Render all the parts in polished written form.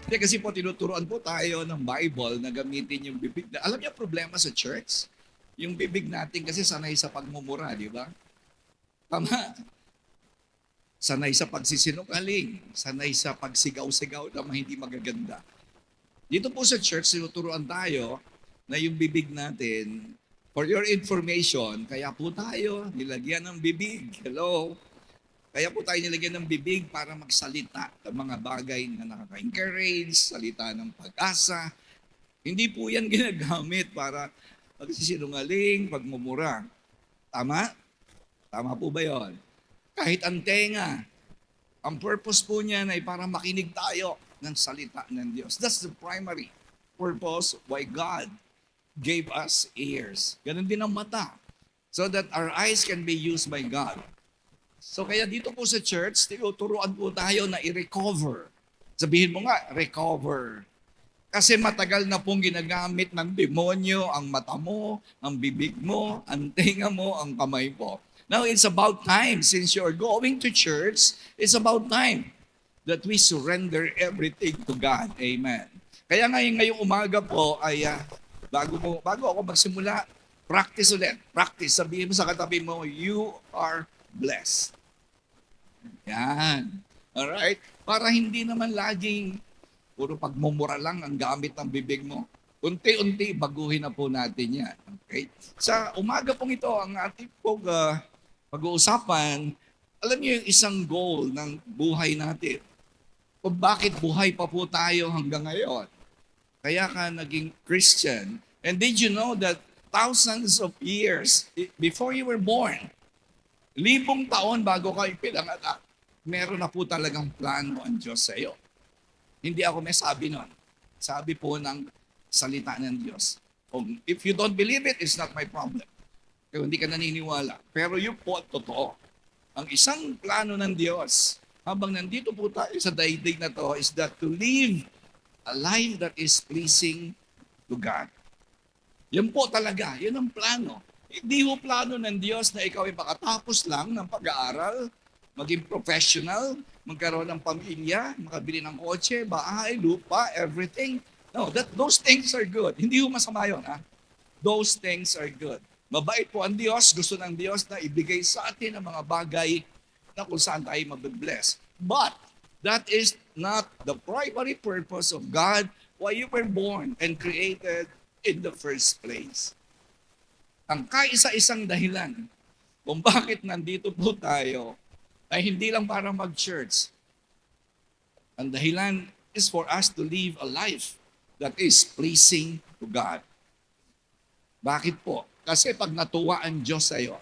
Hindi, kasi po tinuturuan po tayo ng Bible na gamitin yung bibig. Alam niyo problema sa church? Yung bibig natin kasi sanay sa pagmumura, di ba? Tama. Sanay sa pagsisinungaling, sanay sa pagsigaw-sigaw na hindi magaganda. Dito po sa church, tinuturuan tayo na yung bibig natin, for your information, kaya po tayo nilagyan ng bibig. Hello? Kaya po tayo nilagyan ng bibig para magsalita ng mga bagay na nakaka-encourage, salita ng pag-asa. Hindi po yan ginagamit para pagsisinungaling, pagmumura. Tama? Tama po ba yon? Kahit ang tenga, ang purpose po niyan ay para makinig tayo ng salita ng Diyos. That's the primary purpose why God gave us ears. Ganun din ang mata. So that our eyes can be used by God. So kaya dito po sa church, tinuturuan po tayo na i-recover. Sabihin mo nga, recover. Kasi matagal na pong ginagamit ng demonyo ang mata mo, ang bibig mo, ang tenga mo, ang kamay mo. Now, it's about time. Since you're going to church, it's about time that we surrender everything to God. Amen. Kaya ngayong umaga po ay bago ako magsimula, practice ulit. Practice. Sabihin mo sa katabi mo, you are blessed. Yan. Alright? Para hindi naman laging puro pagmumura lang ang gamit ng bibig mo. Unti-unti, baguhin na po natin yan. Okay? Sa umaga pong ito, ang ating pong pag-uusapan, alam niyo yung isang goal ng buhay natin. Kung bakit buhay pa po tayo hanggang ngayon. Kaya ka naging Christian. And did you know that thousands of years before you were born, 1,000 taon bago ka ipinanganak, meron na po talagang plano ang Diyos sa iyo. Hindi ako may sabi nun. Sabi po ng salita ng Diyos. If you don't believe it, it's not my problem. Kaya hindi ka naniniwala. Pero yun po at totoo. Ang isang plano ng Diyos, habang nandito po tayo sa daigdig na to, is that to live a life that is pleasing to God. Yan po talaga. Yan ang plano. Hindi ho plano ng Diyos na ikaw ay makatapos lang ng pag-aaral, maging professional, magkaroon ng pamilya, makabili ng kotse, bahay, lupa, everything. No, those things are good. Hindi ho masama yun, ha? Those things are good. Mabait po ang Diyos, gusto ng Diyos na ibigay sa atin ang mga bagay na kung saan tayo mabibless. But, that is not the primary purpose of God why you were born and created in the first place. Ang kaisa-isang dahilan kung bakit nandito po tayo ay hindi lang para mag-church. Ang dahilan is for us to live a life that is pleasing to God. Bakit po? Kasi pag natuwa ang Diyos sa iyo,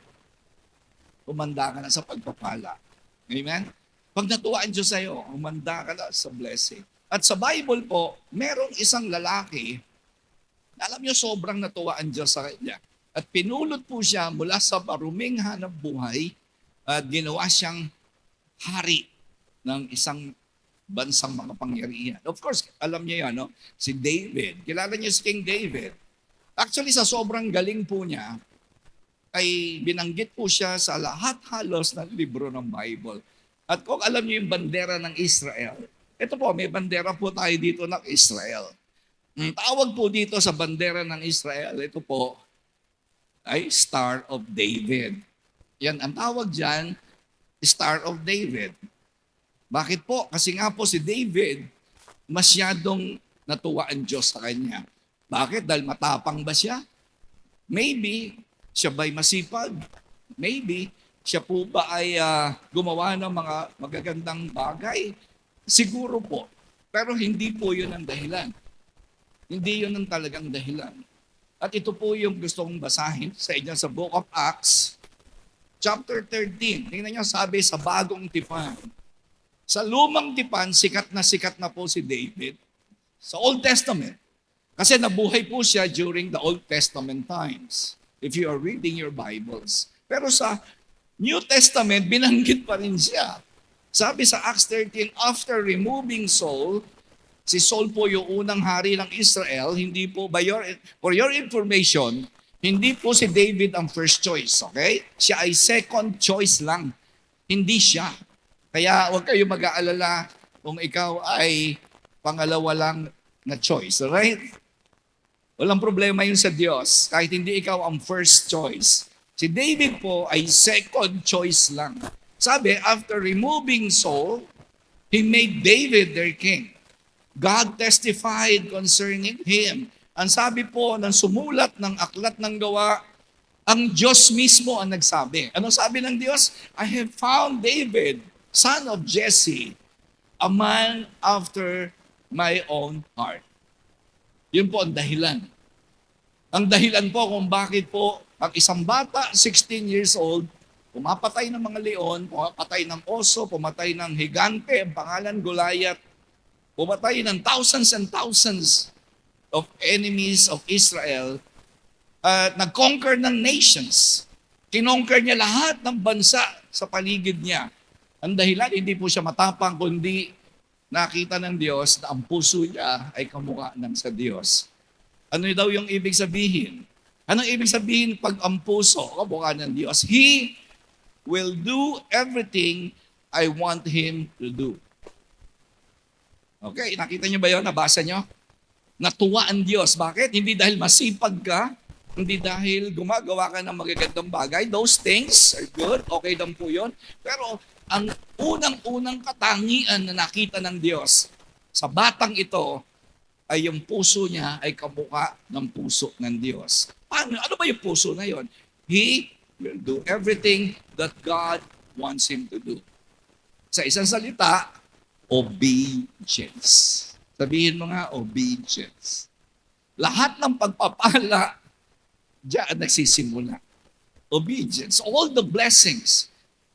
umanda ka na sa pagpapala. Amen? Pag natuwa ang Diyos sa iyo, umanda ka na sa blessing. At sa Bible po, merong isang lalaki, alam niyo sobrang natuwa ang Diyos sa kanya. At pinulot po siya mula sa maruming hanap buhay at ginawa siyang hari ng isang bansang makapangyarihan. Of course, alam niyo yan, no? Si David. Kilala niyo si King David. Actually, sa sobrang galing po niya, ay binanggit po siya sa lahat halos ng libro ng Bible. At kung alam niyo yung bandera ng Israel, ito po, may bandera po tayo dito ng Israel. Ang tawag po dito sa bandera ng Israel, ito po, ay Star of David. Yan, ang tawag dyan, Star of David. Bakit po? Kasi nga po si David, masyadong natuwa ang Diyos sa kanya. Bakit? Dahil matapang ba siya? Maybe, siya ba'y masipag? Maybe, siya po ba ay gumawa ng mga magagandang bagay? Siguro po. Pero hindi po yun ang dahilan. Hindi yun ang talagang dahilan. At ito po yung gusto kong basahin sa inyo sa Book of Acts, chapter 13. Tingnan niyo, sabi sa bagong tipan. Sa lumang tipan, sikat na po si David. Sa Old Testament. Kasi nabuhay po siya during the Old Testament times. If you are reading your Bibles. Pero sa New Testament, binanggit pa rin siya. Sabi sa Acts 13, after removing Saul, si Saul po yung unang hari ng Israel, hindi po, for your information, hindi po si David ang first choice, okay? Siya ay second choice lang. Hindi siya. Kaya huwag kayo mag-aalala kung ikaw ay pangalawa lang na choice. Alright? Walang problema yun sa Diyos. Kahit hindi ikaw ang first choice. Si David po ay second choice lang. Sabi, after removing Saul, he made David their king. God testified concerning him. Ang sabi po ng sumulat ng aklat ng gawa, ang Diyos mismo ang nagsabi. Anong sabi ng Diyos? I have found David, son of Jesse, a man after my own heart. Yun po ang dahilan. Ang dahilan po kung bakit po ang isang bata, 16 years old, pumapatay ng mga leon, pumapatay ng oso, pumatay ng higante, ang pangalan Goliath, pumatay ng thousands and thousands of enemies of Israel, at nag-conquer ng nations. Kinonquer niya lahat ng bansa sa paligid niya. Ang dahilan, hindi po siya matapang, kundi nakita ng Diyos na ang puso niya ay kamukha ng sa Diyos. Ano daw yung ibig sabihin? Anong ibig sabihin pag ang puso kamukha ng Diyos? He will do everything I want Him to do. Okay, nakita niyo ba yun? Nabasa niyo? Natuwa ang Diyos. Bakit? Hindi dahil masipag ka, hindi dahil gumagawa ka ng magagandang bagay. Those things are good. Okay lang po yun. Pero ang unang-unang katangian na nakita ng Diyos sa batang ito ay yung puso niya ay kamukha ng puso ng Diyos. Paano? Ano ba yung puso na yon? He will do everything that God wants him to do. Sa isang salita, obedience. Sabihin mo nga, obedience. Lahat ng pagpapala, diyan nagsisimula. Obedience. All the blessings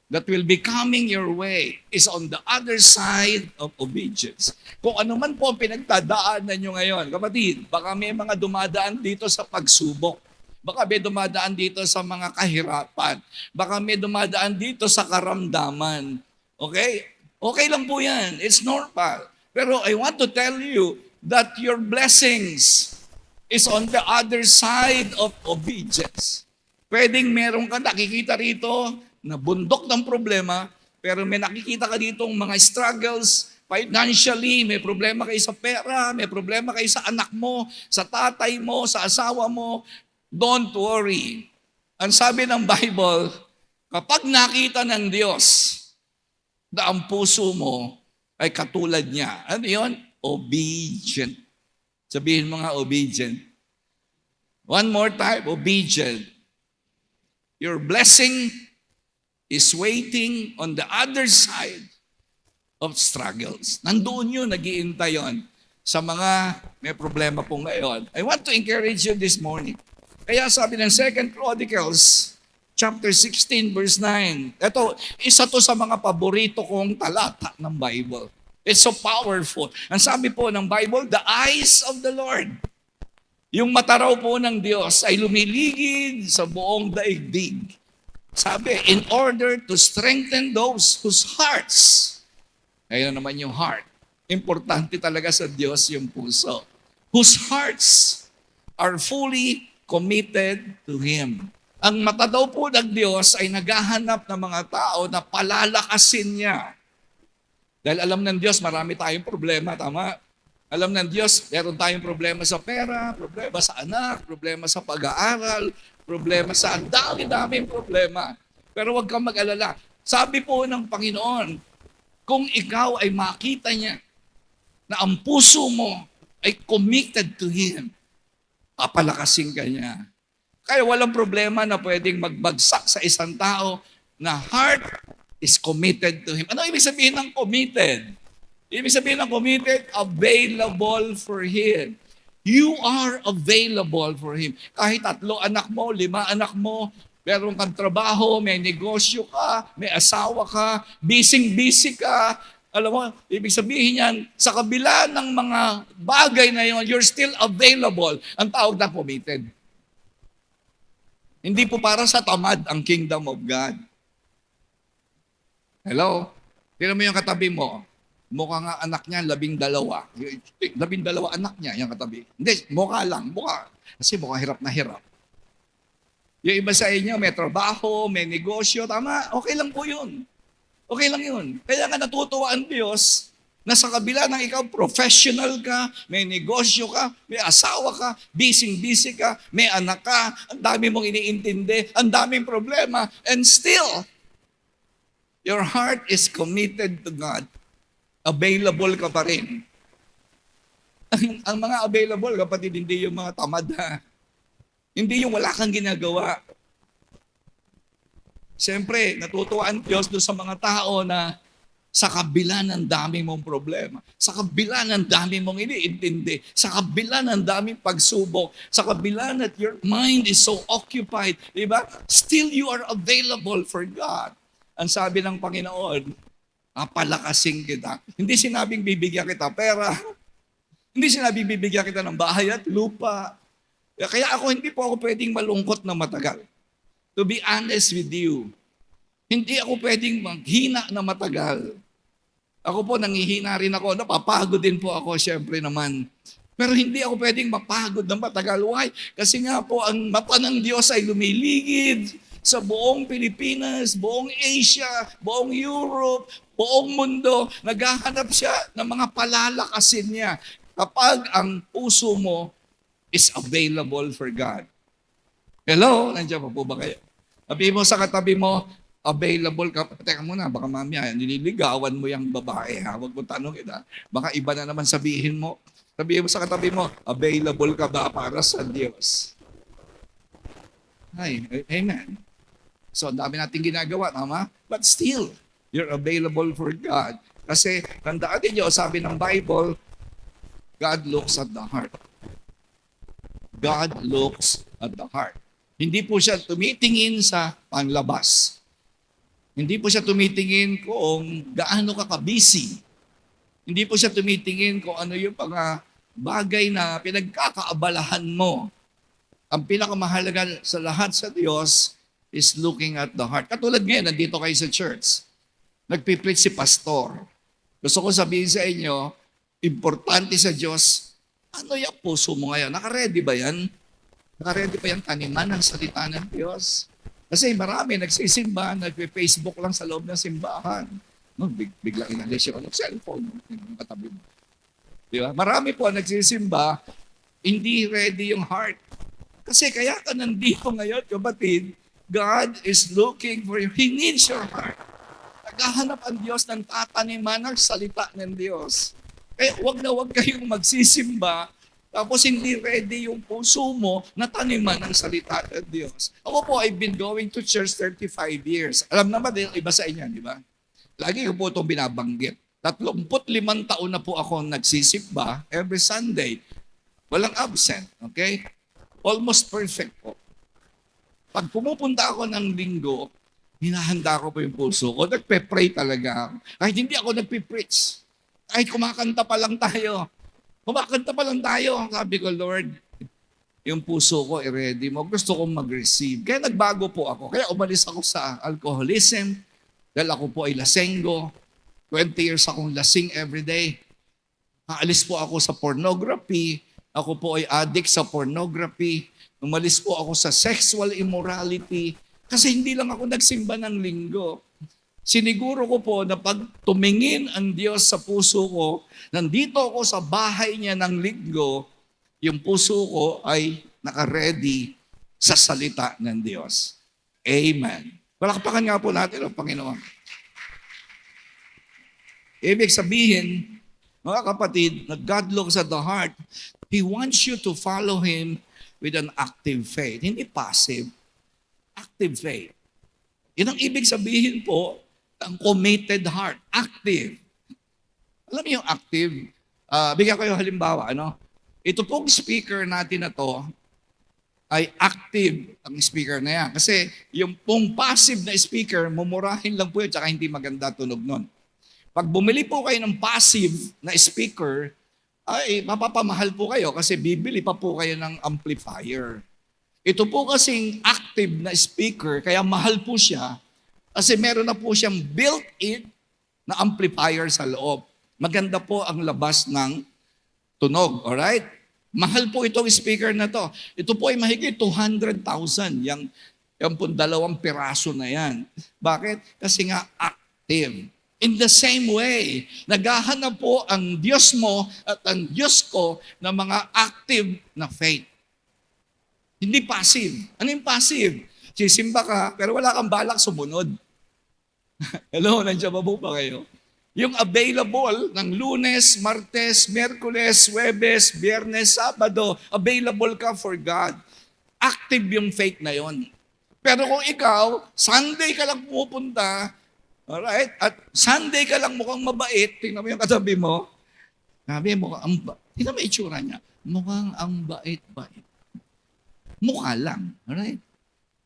that will be coming your way is on the other side of obedience. Kung ano man po ang pinagdadaanan nyo ngayon, kapatid, baka may mga dumadaan dito sa pagsubok. Baka may dumadaan dito sa mga kahirapan. Baka may dumadaan dito sa karamdaman. Okay? Okay lang po yan. It's normal. Pero I want to tell you that your blessings is on the other side of obedience. Pwedeng meron ka nakikita rito na bundok ng problema, pero may nakikita ka ditong mga struggles financially, may problema kayo sa pera, may problema kayo sa anak mo, sa tatay mo, sa asawa mo. Don't worry. Ang sabi ng Bible, kapag nakita ng Diyos na ang puso mo ay katulad niya, ano yun? Obedient. Sabihin mo nga, obedient. One more time, obedient. Your blessing is waiting on the other side of struggles. Nandoon yun, nag-iintay yun sa mga may problema po ngayon. I want to encourage you this morning. Kaya sabi ng 2 Chronicles, chapter 16, verse 9. Ito, isa to sa mga paborito kong talata ng Bible. It's so powerful. Ang sabi po ng Bible, the eyes of the Lord. Yung mata raw po ng Diyos ay lumiligid sa buong daigdig. Sabi, in order to strengthen those whose hearts, ayun naman yung heart. Importante talaga sa Diyos yung puso. Whose hearts are fully committed to Him. Ang mata daw po ng Diyos ay naghahanap ng mga tao na palalakasin niya. Dahil alam ng Diyos, marami tayong problema, tama? Alam ng Diyos, meron tayong problema sa pera, problema sa anak, problema sa pag-aaral, problema sa ang dami-daming problema. Pero huwag kang mag-alala. Sabi po ng Panginoon, kung ikaw ay makita niya na ang puso mo ay committed to Him, papalakasin ka niya. Kaya walang problema na pwedeng magbagsak sa isang tao na heart is committed to Him. Ano ibig sabihin ng committed? Ibig sabihin ng committed, available for Him. You are available for Him. Kahit 3 anak mo, 5 anak mo, meron kang trabaho, may negosyo ka, may asawa ka, busy ka. Alam mo, ibig sabihin yan, sa kabila ng mga bagay na yun, you're still available. Ang tawag na committed. Hindi po para sa tamad ang kingdom of God. Hello? Tignan mo yung katabi mo. Mukha nga anak niya, 12. 12 anak niya, yung katabi. Hindi, mukha lang, mukha. Kasi mukha hirap na hirap. Yung iba sa inyo, may trabaho, may negosyo, tama, okay lang po yun. Okay lang yun. Kaya nga natutuwa ang Diyos na sa kabila ng ikaw, professional ka, may negosyo ka, may asawa ka, busy-busy ka, may anak ka, ang dami mong iniintindi, ang daming problema, and still, your heart is committed to God. Available ka pa rin. Ang mga available, kapatid, hindi yung mga tamad ha. Hindi yung wala kang ginagawa. Siyempre, natutuwa ang Diyos doon sa mga tao na sa kabila ng dami mong problema, sa kabila ng dami mong iniintindi, sa kabila ng daming pagsubok, sa kabila that your mind is so occupied, di ba? Still you are available for God. Ang sabi ng Panginoon, palakasin kita. Hindi sinabing bibigyan kita pera. Hindi sinabing bibigyan kita ng bahay at lupa. Kaya hindi po ako pwedeng malungkot na matagal. To be honest with you, hindi ako pwedeng maghina na matagal. Ako po, nangihina rin ako. Napapagod din po ako, syempre naman. Pero hindi ako pwedeng mapagod na matagal. Why? Kasi nga po, ang mata ng Diyos ay lumiligid sa buong Pilipinas, buong Asia, buong Europe, buong mundo. Naghahanap siya ng mga palalakasin niya kapag ang puso mo is available for God. Hello? Nandiyan pa po ba kayo? Sabi mo sa katabi mo, available ka. Teka muna, baka mamaya, nililigawan mo yung babae. Ha? Huwag mo tanongin. Ha? Baka iba na naman sabihin mo. Sabihin mo sa katabi mo, available ka ba para sa Diyos? Ay, amen. So, ang dami natin ginagawa, tama? But still, you're available for God. Kasi, tandaan ninyo, sabi ng Bible, God looks at the heart. God looks at the heart. Hindi po siya tumitingin sa panlabas. Hindi po siya tumitingin kung gaano ka ka-busy. Hindi po siya tumitingin kung ano yung mga bagay na pinagkakaabalahan mo. Ang pinakamahalaga sa lahat sa Diyos is looking at the heart. Katulad ngayon, nandito kayo sa church. Nagpipreach si pastor. Gusto ko sabihin sa inyo, importante sa Diyos, ano yung puso mo ngayon? Naka-ready ba yan? Naka-ready ba yung taniman ng salita ng Diyos? Kasi marami nagsisimba, nagpe-Facebook lang sa loob ng simbahan. No, biglang inalis yung cellphone. Yung katabi mo. Di ba? Marami po nagsisimba, hindi ready yung heart. Kasi kaya ka nandito ngayon, kapatid, God is looking for you. He needs your heart. Naghahanap ang Diyos ng tataniman ng salita ng Diyos. Kaya wag kayong magsisimba tapos hindi ready yung puso mo na taniman ng salita ng Diyos. Ako po, I've been going to church 35 years. Alam naman din, iba sa inyo, di ba? Lagi ko po itong binabanggit. 35 taon na po ako nagsisimba every Sunday. Walang absent, okay? Almost perfect po. Pag pumupunta ako ng linggo, hinahanda ko po yung puso ko. Nagpe-pray talaga ako. Kahit hindi ako nagpe-preach. Kahit kumakanta pa lang tayo. Sabi ko, Lord, yung puso ko, i-ready mo. Gusto kong mag-receive. Kaya nagbago po ako. Kaya umalis ako sa alcoholism. Dahil ako po ay lasenggo. 20 years akong lasing everyday. Aalis po ako sa pornography. Ako po ay addict sa pornography. Umalis po ako sa sexual immorality. Kasi hindi lang ako nagsimba ng linggo. Siniguro ko po na pag tumingin ang Diyos sa puso ko, nandito ako sa bahay niya ng linggo, yung puso ko ay naka-ready sa salita ng Diyos. Amen. Palakpakan nga po natin ang Panginoon. Ibig sabihin, mga kapatid, na God looks at the heart. He wants you to follow Him with an active faith. Hindi passive. Active faith. Yan ang ibig sabihin po, ang committed heart. Active. Alam niyo yung active? Bigyan ko yung halimbawa. Ito pong speaker natin na to ay active ang speaker na yan. Kasi yung pong passive na speaker, mumurahin lang po yun, tsaka hindi maganda tunog nun. Pag bumili po kayo ng passive na speaker, ay mapapamahal po kayo kasi bibili pa po kayo ng amplifier. Ito po kasing active na speaker, kaya mahal po siya kasi meron na po siyang built-in na amplifier sa loob. Maganda po ang labas ng tunog, alright? Mahal po itong speaker na to. Ito po ay mahigit 200,000. Yung po 2 piraso na yan. Bakit? Kasi nga active. In the same way, naghahanap po ang Diyos mo at ang Diyos ko ng mga active na faith. Hindi passive. Ano yung passive? Sisimba ka, pero wala kang balak sumunod. Hello, nandiyan ba po ba kayo? Yung available ng Lunes, Martes, Miyerkules, Huwebes, Biyernes, Sabado, available ka for God. Active yung faith na yon. Pero kung ikaw, Sunday ka lang pupunta, alright, at Sunday ka lang mukhang mabait, tingnan mo yung katabi mo, sabi mo, tingnan mo itsura niya, mukhang ang bait-bait. Mukha lang, alright?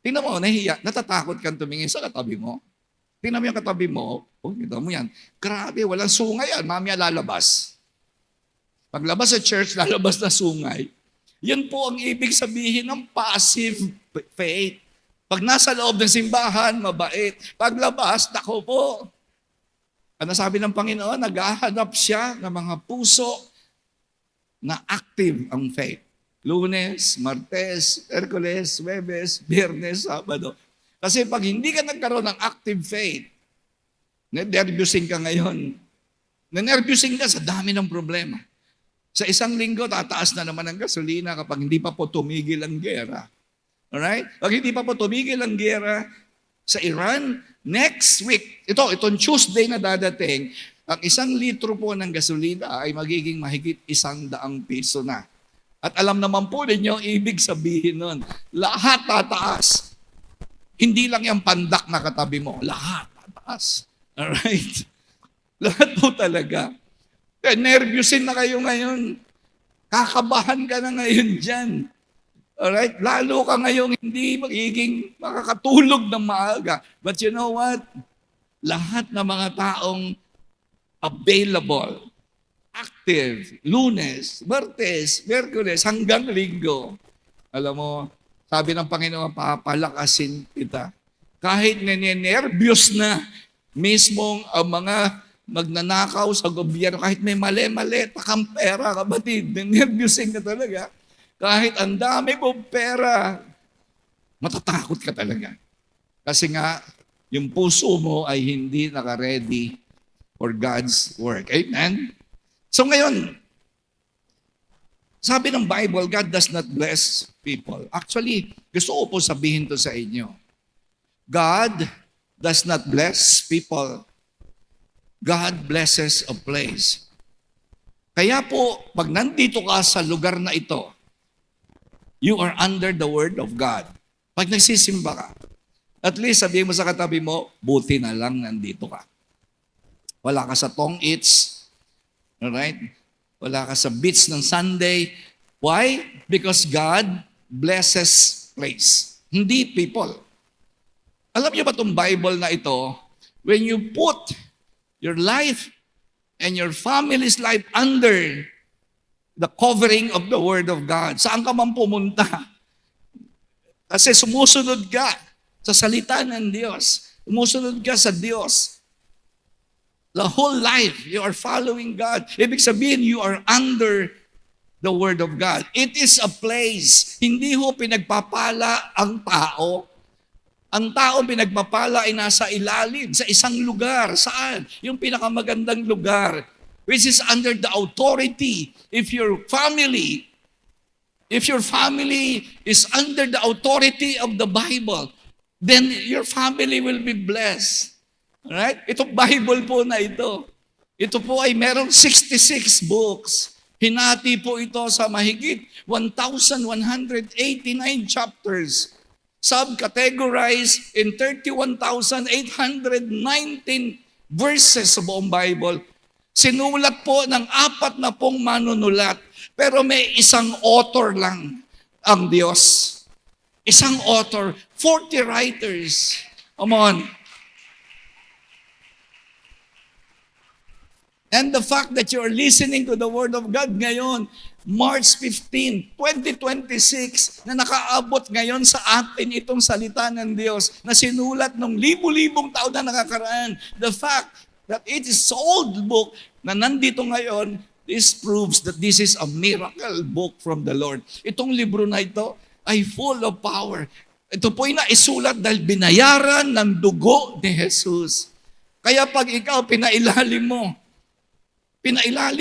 Tingnan mo, nahiya, natatakot kang tumingin sa katabi mo. Tingnan mo yung katabi mo, tingnan mo yan, grabe, walang sungay yan, mamaya lalabas. Paglabas sa church, lalabas na sungay. Yan po ang ibig sabihin ng passive faith. Pag nasa loob ng simbahan, mabait. Paglabas, nako po. Ano sabi ng Panginoon? Naghahanap siya ng mga puso na active ang faith. Lunes, Martes, Miyerkules, Huwebes, Biyernes, Sabado. Kasi pag hindi ka nagkaroon ng active faith, nervyusin ka ngayon. Nervyusin ka sa dami ng problema. Sa isang linggo, tataas na naman ang gasolina kapag hindi pa po tumigil ang gera. Alright? Pag hindi pa po tumigil ang gera sa Iran, next week, itong Tuesday na dadating, ang 1 litro po ng gasolina ay magiging mahigit 100 piso na. At alam naman po ninyo, ibig sabihin nun, lahat tataas. Hindi lang yung pandak na katabi mo, lahat tataas. Alright? Lahat po talaga. Kaya nervyusin na kayo ngayon. Kakabahan ka na ngayon dyan. Alright? Lalo ka ngayong hindi magiging makakatulog ng maaga. But you know what? Lahat ng mga taong available, active, Lunes, Martes, Miyerkules, hanggang Linggo. Alam mo, sabi ng Panginoon, papalakasin kita. Kahit nenervyos na mismong ang mga magnanakaw sa gobyerno, kahit may mali-mali, takang pera, kapatid, nenervyosing ka talaga. Kahit ang dami mong pera, matatakot ka talaga. Kasi nga, yung puso mo ay hindi naka-ready for God's work. Amen? So ngayon, sabi ng Bible, God does not bless people. Actually, gusto ko po sabihin to sa inyo. God does not bless people. God blesses a place. Kaya po, pag nandito ka sa lugar na ito, you are under the Word of God. Pag nagsisimba ka, at least sabihin mo sa katabi mo, buti na lang nandito ka. Wala ka sa tong-its, alright? Wala ka sa beach ng Sunday. Why? Because God blesses place. Hindi people. Alam niyo ba itong Bible na ito? When you put your life and your family's life under the covering of the Word of God, saan ka man pumunta? Kasi sumusunod ka sa salita ng Diyos. Sumusunod ka sa Diyos. The whole life, you are following God. Ibig sabihin, you are under the Word of God. It is a place. Hindi ho pinagpapala ang tao. Ang tao pinagpapala ay nasa ilalim, sa isang lugar. Saan? Yung pinakamagandang lugar, which is under the authority. If your family is under the authority of the Bible, then your family will be blessed. Alright? Itong Bible po na ito. Ito po ay merong 66 books. Hinati po ito sa mahigit 1,189 chapters. Subcategorized in 31,819 verses sa buong Bible. Sinulat po ng 40 manunulat. Pero may isang author lang ang Diyos. Isang author, 40 writers. Come on. And the fact that you are listening to the Word of God ngayon, March 15, 2026, na nakaabot ngayon sa atin itong salita ng Diyos na sinulat ng libu-libong taon na nakakaraan. The fact that it is old book na nandito ngayon, this proves that this is a miracle book from the Lord. Itong libro na ito ay full of power. Ito po ay naisulat dahil binayaran ng dugo ni Jesus. Kaya pag ikaw pinailalim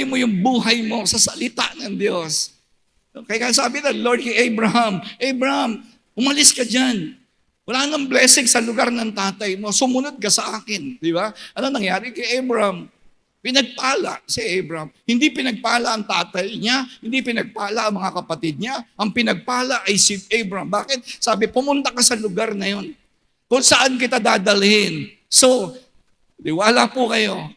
mo yung buhay mo sa salita ng Diyos. Kaya sabi ng Lord kay Abraham, Abraham, umalis ka dyan. Wala nang blessing sa lugar ng tatay mo. Sumunod ka sa akin. Di ba? Ano nangyari kay Abraham? Pinagpala si Abraham. Hindi pinagpala ang tatay niya, hindi pinagpala ang mga kapatid niya. Ang pinagpala ay si Abraham. Bakit? Sabi, pumunta ka sa lugar na yon. Kung saan kita dadalhin. So, liwala po kayo.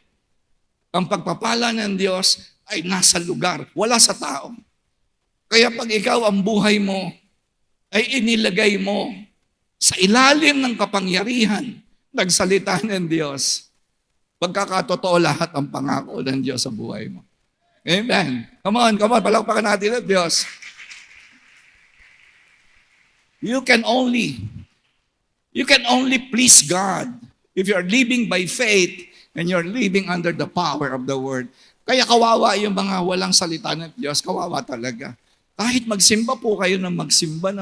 Ang pagpapala ng Diyos ay nasa lugar, wala sa tao. Kaya pag ikaw ang buhay mo ay inilagay mo sa ilalim ng kapangyarihan, nagsalita ng Diyos, pagkakatotoo lahat ang pangako ng Diyos sa buhay mo. Amen. Come on, palakpakan natin ang Diyos. You can only please God if you are living by faith and you're living under the power of the Word. Kaya kawawa yung mga walang salita ng Diyos, kawawa talaga. Kahit magsimba po kayo ng magsimba,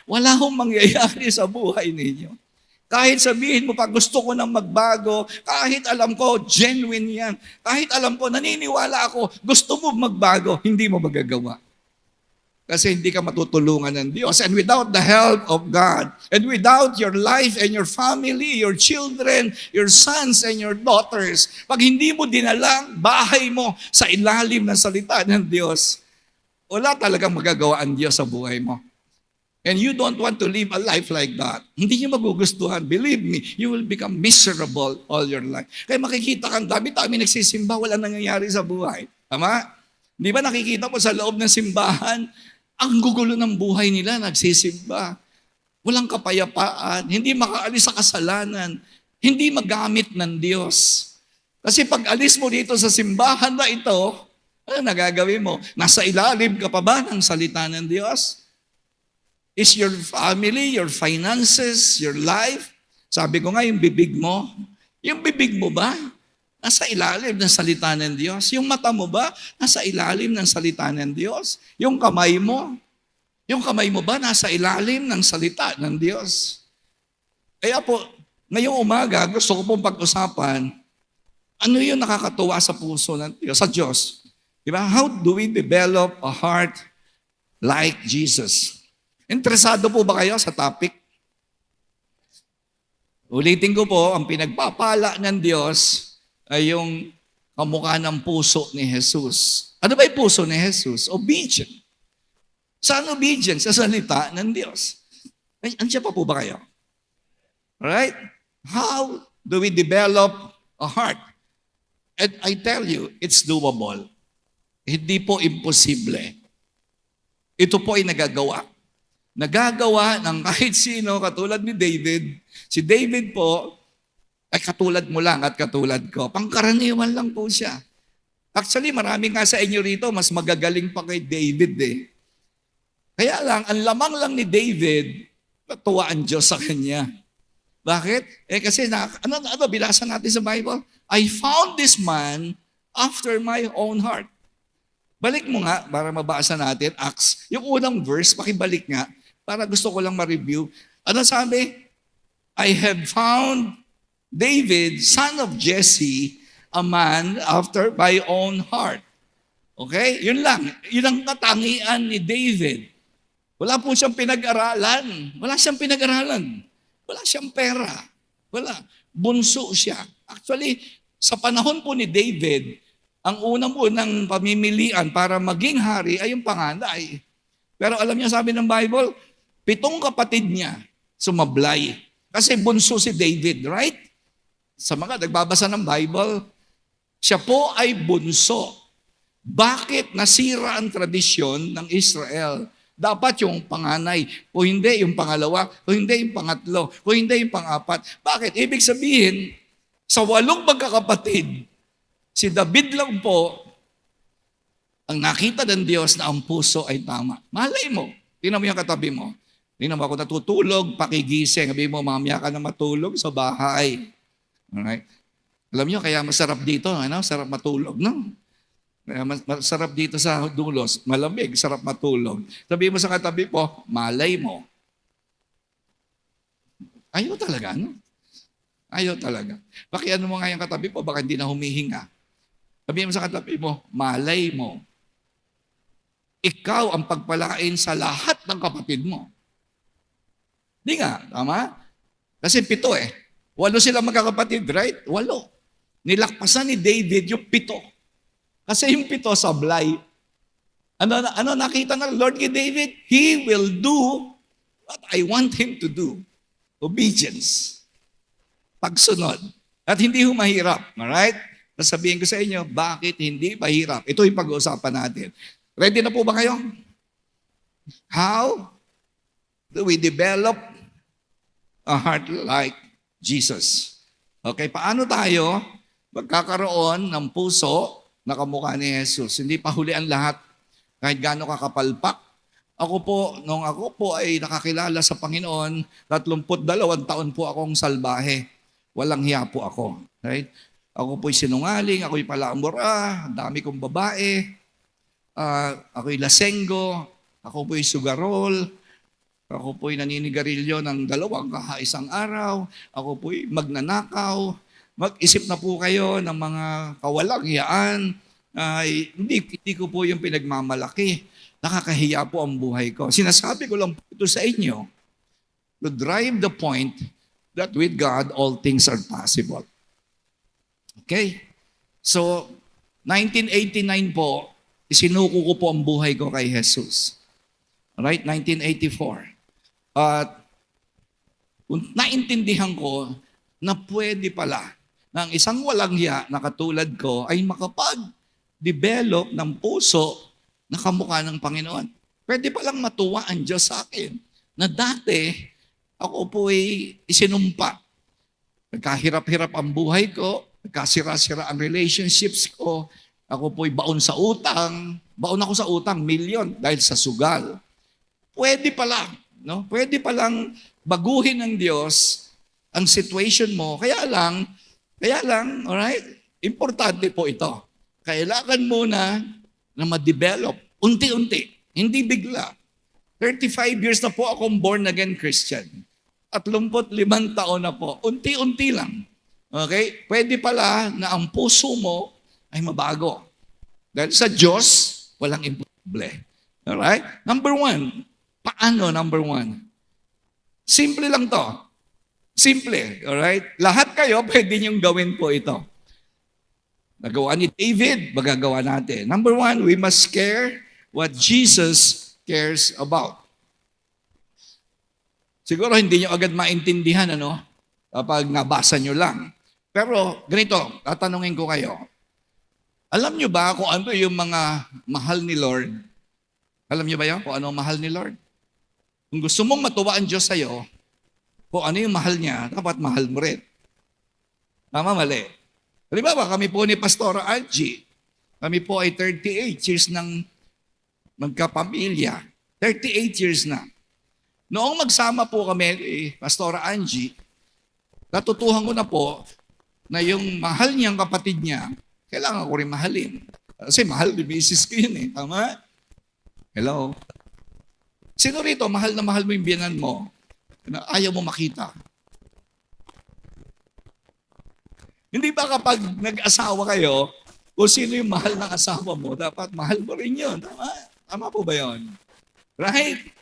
wala hong mangyayari sa buhay ninyo. Kahit sabihin mo pa, gusto ko nang magbago, kahit alam ko, genuine yan, kahit alam ko, naniniwala ako, gusto mo magbago, hindi mo magagawa. Kasi hindi ka matutulungan ng Diyos. And without the help of God, and without your life and your family, your children, your sons and your daughters, pag hindi mo dinalang bahay mo sa ilalim ng salita ng Diyos, wala talagang magagawa ang Diyos sa buhay mo. And you don't want to live a life like that. Hindi niyo magugustuhan. Believe me, you will become miserable all your life. Kaya makikita kang dami-dami nagsisimba, wala nangyayari sa buhay. Tama? Di ba nakikita mo sa loob ng simbahan, ang gugulo ng buhay nila, nagsisimba. Walang kapayapaan, hindi makaalis sa kasalanan, hindi magamit ng Diyos. Kasi pag alis mo dito sa simbahan na ito, ano nagagawin mo? Nasa ilalim ka pa ba ng salita ng Diyos? Is your family, your finances, your life? Sabi ko nga, yung bibig mo ba? Nasa ilalim ng salita ng Diyos. Yung mata mo ba? Nasa ilalim ng salita ng Diyos. Yung kamay mo ba? Nasa ilalim ng salita ng Diyos. Kaya po, ngayong umaga, gusto ko pong pag-usapan, ano yung nakakatuwa sa puso ng Diyos, sa Diyos? Diba? How do we develop a heart like Jesus? Interesado po ba kayo sa topic? Ulitin ko po, ang pinagpapala ng Diyos ay yung kamukha ng puso ni Jesus. Ano ba yung puso ni Jesus? Obedient. Saan obedient? Sa salita ng Diyos. Andiyan pa po ba kayo? Alright? How do we develop a heart? And I tell you, it's doable. Hindi po imposible. Ito po ay nagagawa. Nagagawa ng kahit sino, katulad ni David. Si David po, ay katulad mo lang at katulad ko. Pangkaraniwan lang po siya. Actually, marami nga sa inyo rito, mas magagaling pa kay David eh. Kaya lang, ang lamang lang ni David, natuwa ang Diyos sa kanya. Bakit? Kasi, bilasa natin sa Bible? I found this man after my own heart. Balik mo nga, para mabasa natin, Acts. Yung unang verse, pakibalik nga, para gusto ko lang ma-review. Ano sabi? I have found David, son of Jesse, a man after my own heart. Okay? Yun lang. Yun ang katangian ni David. Wala po siyang pinag-aralan. Wala siyang pera. Wala. Bunso siya. Actually, sa panahon po ni David, ang unang pamimilian para maging hari ay yung panganay. Pero alam niyo, sabi ng Bible, 7 kapatid niya sumablay. Kasi bunso si David, right? Sa mga nagbabasa ng Bible, siya po ay bunso. Bakit nasira ang tradisyon ng Israel? Dapat yung panganay, o hindi yung pangalawa, o hindi yung pangatlo, o hindi yung pangapat. Bakit? Ibig sabihin, sa 8 magkakapatid, si David lang po ang nakita ng Diyos na ang puso ay tama. Malay mo. Tingnan mo yung katabi mo. Tingnan mo ako natutulog, pakigising. Sabi mo, mamaya ka na matulog sa bahay. Alright? Alam nyo, kaya masarap dito. Sarap matulog, no? Kaya masarap dito sa dulos. Malamig, sarap matulog. Sabi mo sa katabi po, malay mo. Ayaw talaga, no? Ayaw talaga. Pakiano mo nga yung katabi mo, baka hindi na humihinga. Sabihin mo sa katabi mo, malay mo, ikaw ang pagpalain sa lahat ng kapatid mo. Di nga, tama? Kasi 7 eh. 8 sila magkakapatid, right? 8. Nilakpasan ni David yung 7. Kasi yung 7 sablay. Ano nakita ng Lord kay David? He will do what I want him to do. Obedience. Pagsunod. At hindi ho mahirap. Alright? Sasabihin ko sa inyo, bakit hindi mahirap? Ito yung pag-uusapan natin. Ready na po ba kayo? How do we develop a heart like Jesus? Okay, paano tayo magkakaroon ng puso na kamukha ni Jesus? Hindi pa huli ang lahat. Kahit gaano kakapalpak. Nung ako po ay nakakilala sa Panginoon, 32 taon po akong salbahe. Walang hiya po ako. Right? Ako po'y sinungaling, ako'y palaambura, dami kong babae, ako'y lasenggo, ako po'y sugarol, ako po'y naninigarilyo ng 2 kaisang araw, ako po'y magnanakaw. Mag-isip na po kayo ng mga kawalang hiyaan. Hindi ko po yung pinagmamalaki. Nakakahiya po ang buhay ko. Sinasabi ko lang po ito sa inyo to drive the point that with God, all things are possible. Okay? So, 1989 po, isinuko ko po ang buhay ko kay Jesus. Alright? 1984. At naintindihan ko na pwede pala na ang isang walang hiya na katulad ko ay makapag-develop ng puso na kamukha ng Panginoon. Pwede palang matuwa ang Diyos sa akin na dati ako po'y isinumpa. Nagkahirap-hirap ang buhay ko, nagkasira-sira ang relationships ko, ako po'y baon sa utang, baon ako sa utang, milyon dahil sa sugal. Pwede pala, no? Pwede palang baguhin ng Diyos ang situation mo. Kaya lang, alright? Importante po ito. Kailangan muna na ma-develop, unti-unti, hindi bigla. 35 years na po akong born again Christian. 35 taon na po. Unti-unti lang. Okay? Pwede pala na ang puso mo ay mabago. Dahil sa Diyos, walang imposible. Alright? Number 1. Paano number 1? Simple lang to. Simple. Alright? Lahat kayo, pwede niyong gawin po ito. Nagawa ni David, magagawa natin. Number 1, we must care what Jesus cares about. Siguro hindi nyo agad maintindihan, kapag nabasa nyo lang. Pero ganito, tatanungin ko kayo. Alam nyo ba kung ano yung mga mahal ni Lord? Alam nyo ba yun? Kung ano ang mahal ni Lord? Kung gusto mong matuwa ang Diyos sa'yo, kung ano yung mahal niya, dapat mahal mo rin. Tama, mali. Halimbawa, kami po ni Pastora Angie, kami po ay 38 years ng magkapamilya. 38 years na. Noong magsama po kami, Pastora Angie, natutuhan ko na po na yung mahal niyang kapatid niya, kailangan ko rin mahalin. Kasi mahal ni misis ko yun eh. Tama? Hello? Sino rito, mahal na mahal mo yung biyanan mo, na ayaw mo makita? Hindi ba kapag nag-asawa kayo, kung sino yung mahal ng asawa mo, dapat mahal mo rin yun. Tama? Tama po ba yun? Right?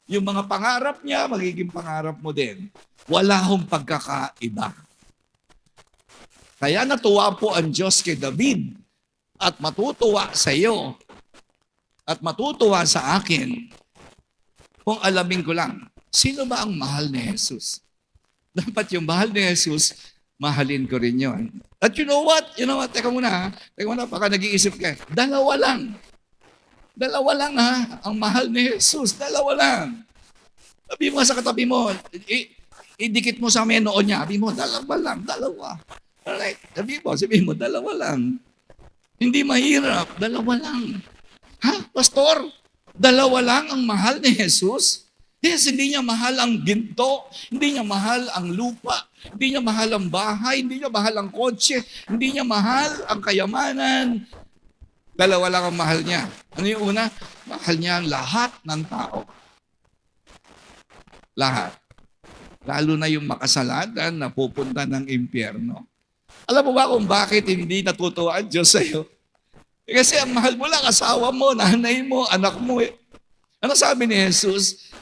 Yung mga pangarap niya, magiging pangarap mo din. Wala hong pagkakaiba. Kaya natuwa po ang Diyos kay David at matutuwa sa iyo at matutuwa sa akin kung alamin ko lang, sino ba ang mahal ni Jesus? Dapat yung mahal ni Jesus, mahalin ko rin yun. At you know what? Teka muna, baka nag-iisip ka. Dalawa lang ang mahal ni Jesus. Dalawa lang. Sabi mo sa katabi mo, idikit mo sa amin noon niya. Sabi mo, dalawa. Alright, sabi mo, dalawa lang. Hindi mahirap, dalawa lang. Ha, pastor? Dalawa lang ang mahal ni Jesus? Yes, hindi niya mahal ang ginto, hindi niya mahal ang lupa, hindi niya mahal ang bahay, hindi niya mahal ang kotse, hindi niya mahal ang kayamanan. Dalawa lang ang mahal niya. Ano yung una? Mahal niya ang lahat ng tao. Lahat. Lalo na yung makasalanan na pupunta ng impyerno. Alam mo ba kung bakit hindi natutuwa ang Diyos sa'yo? Kasi ang mahal mo lang, asawa mo, nanay mo, anak mo. Ano sabi ni Jesus?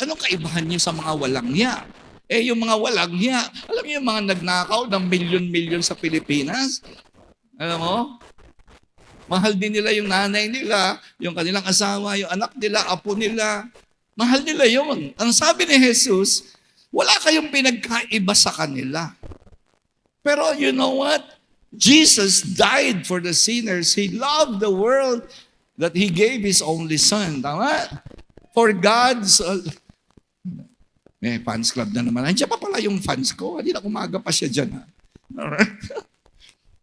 Anong kaibahan niyo sa mga walang hiya? Yung mga walang hiya, alam niyo yung mga nagnakaw ng milyon-milyon sa Pilipinas? Alam mo? Mahal din nila yung nanay nila, yung kanilang asawa, yung anak nila, apo nila. Mahal nila yun. Ang sabi ni Jesus, wala kayong pinagkaiba sa kanila. Pero you know what? Jesus died for the sinners. He loved the world that He gave His only Son. Tama? For God's... May fans club na naman. Andiyan pa pala yung fans ko. Hindi na umaga pa siya dyan. Alright?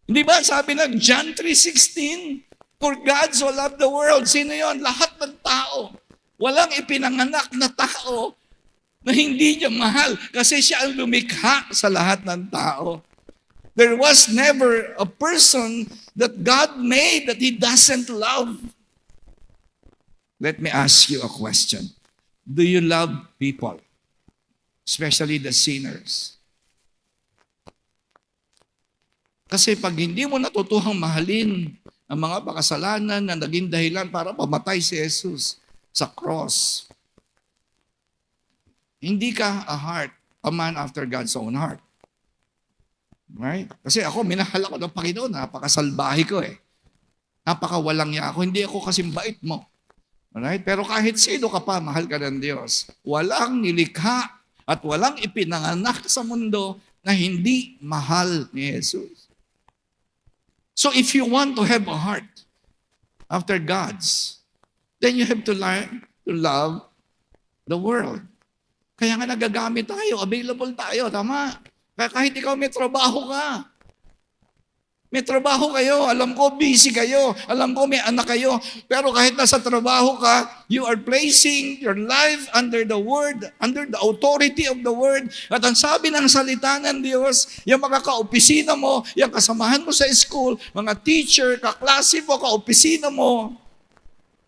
Hindi ba sabi ng John 3:16? For God so loved the world. Sino yon? Lahat ng tao. Walang ipinanganak na tao na hindi niya mahal kasi siya ang lumikha sa lahat ng tao. There was never a person that God made that He doesn't love. Let me ask you a question. Do you love people? Especially the sinners. Kasi pag hindi mo natutuhang mahalin ang mga makasalanan na naging dahilan para pamatay si Jesus sa cross, hindi ka a man after God's own heart. Right? Kasi ako, minahal ako ng Panginoon. Napakasalbahe ko eh. Napakawalang niya ako. Hindi ako kasing bait mo. Alright? Pero kahit sino ka pa, mahal ka ng Diyos. Walang nilikha at walang ipinanganak sa mundo na hindi mahal ni Jesus. So if you want to have a heart after God's, then you have to learn to love the world. Kaya nga nagagamit tayo, available tayo, tama? Kaya kahit ikaw may trabaho ka, may trabaho kayo, alam ko busy kayo, alam ko may anak kayo, pero kahit nasa trabaho ka, you are placing your life under the Word, under the authority of the Word. At ang sabi ng salita ng Diyos, yung mga kaopisina mo, yung kasamahan mo sa school, mga teacher, kaklase mo, kaopisina mo,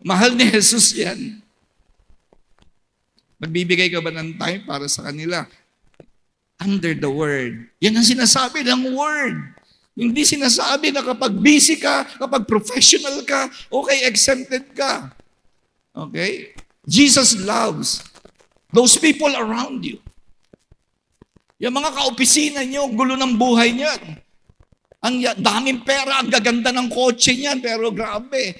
mahal ni Jesus yan. Magbibigay ka ba ng time para sa kanila? Under the Word. Yan ang sinasabi ng Word. Hindi sinasabi na kapag busy ka, kapag professional ka, okay, exempted ka. Okay? Jesus loves those people around you. Yung mga kaopisina nyo, gulo ng buhay niyan. Ang daming pera, ang gaganda ng kotse niyan, pero grabe.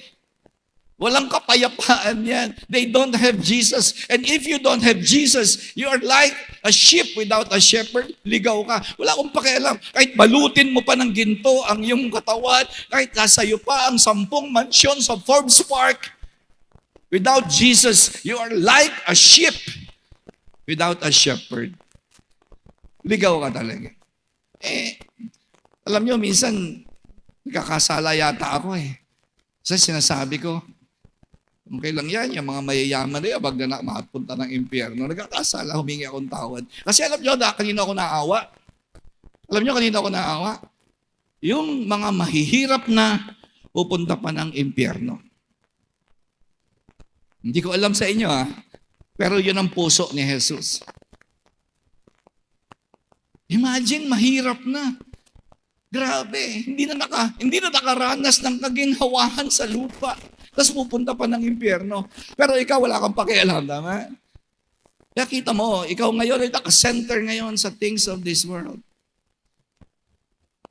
Walang kapayapaan yan. They don't have Jesus. And if you don't have Jesus, you are like a sheep without a shepherd. Ligaw ka. Wala akong pakialam. Kahit balutin mo pa ng ginto ang iyong katawan, kahit nasa iyo pa ang 10 mansyon sa Forbes Park, without Jesus, you are like a sheep without a shepherd. Ligaw ka talaga. Alam nyo, minsan, nagkakasala yata ako eh. Kasi sinasabi ko, okay lang yan, yung mga mayayaman na yan, wag na makapunta ng impyerno. Nagkakasala, humingi akong tawad. Kasi alam nyo, kanina ako naawa. Alam nyo, kanina ako naawa. Yung mga mahihirap na pupunta pa ng impyerno. Hindi ko alam sa inyo pero yun ang puso ni Jesus. Imagine, mahirap na. Grabe, hindi na nakaranas ng kaginhawahan sa lupa. Tapos pupunta pa ng impyerno. Pero ikaw wala kang pakialam, tama? Kaya kita mo, ikaw ngayon ay naka-center ngayon sa things of this world.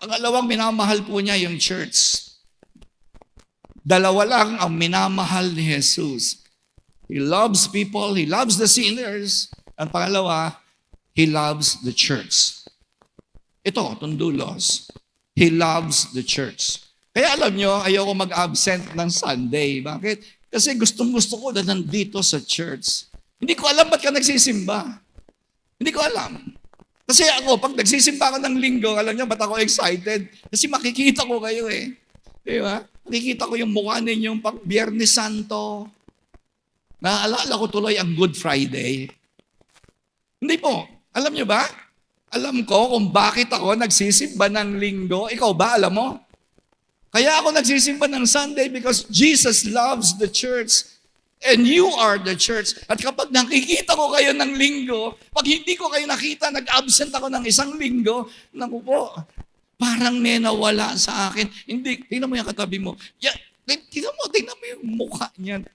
Ang alawang minamahal po niya yung church. Dalawa lang ang minamahal ni Jesus. He loves people, He loves the sinners. Ang pangalawa, He loves the church. Ito, tundulos. He loves the church. Kaya alam nyo, ayoko mag-absent ng Sunday. Bakit? Kasi gustong-gusto ko na nandito sa church. Hindi ko alam ba't ka nagsisimba. Hindi ko alam. Kasi ako, pag nagsisimba ako ng linggo, alam nyo, ba't ako excited? Kasi makikita ko kayo eh. Di ba? Makikita ko yung mukha ninyong pag Biyernes Santo. Naaalala ko tuloy ang Good Friday. Hindi po. Alam nyo ba? Alam ko kung bakit ako nagsisimba ng linggo. Ikaw ba, alam mo? Kaya ako nagsisimba ng Sunday because Jesus loves the church. And you are the church. At kapag nakikita ko kayo ng linggo, pag hindi ko kayo nakita, nag-absent ako ng isang linggo, naku po, parang may nawala sa akin. Hindi, tingnan mo yung katabi mo. Tingnan mo yung mukha niyan.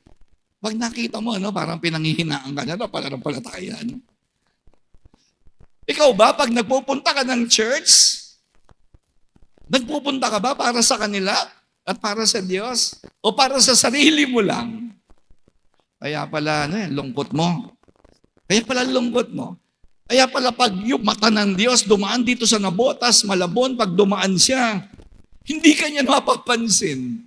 Pag nakita mo, parang pinanghihinaan ka na, pananampalataya. Ikaw ba, pag nagpupunta ka ng church, nagpupunta ka ba para sa kanila at para sa Diyos? O para sa sarili mo lang? Kaya pala, lungkot mo. Kaya pala lungkot mo. Kaya pala pag yung mata ng Diyos dumaan dito sa Nabotas, Malabon, pag dumaan siya, hindi kanya mapapansin.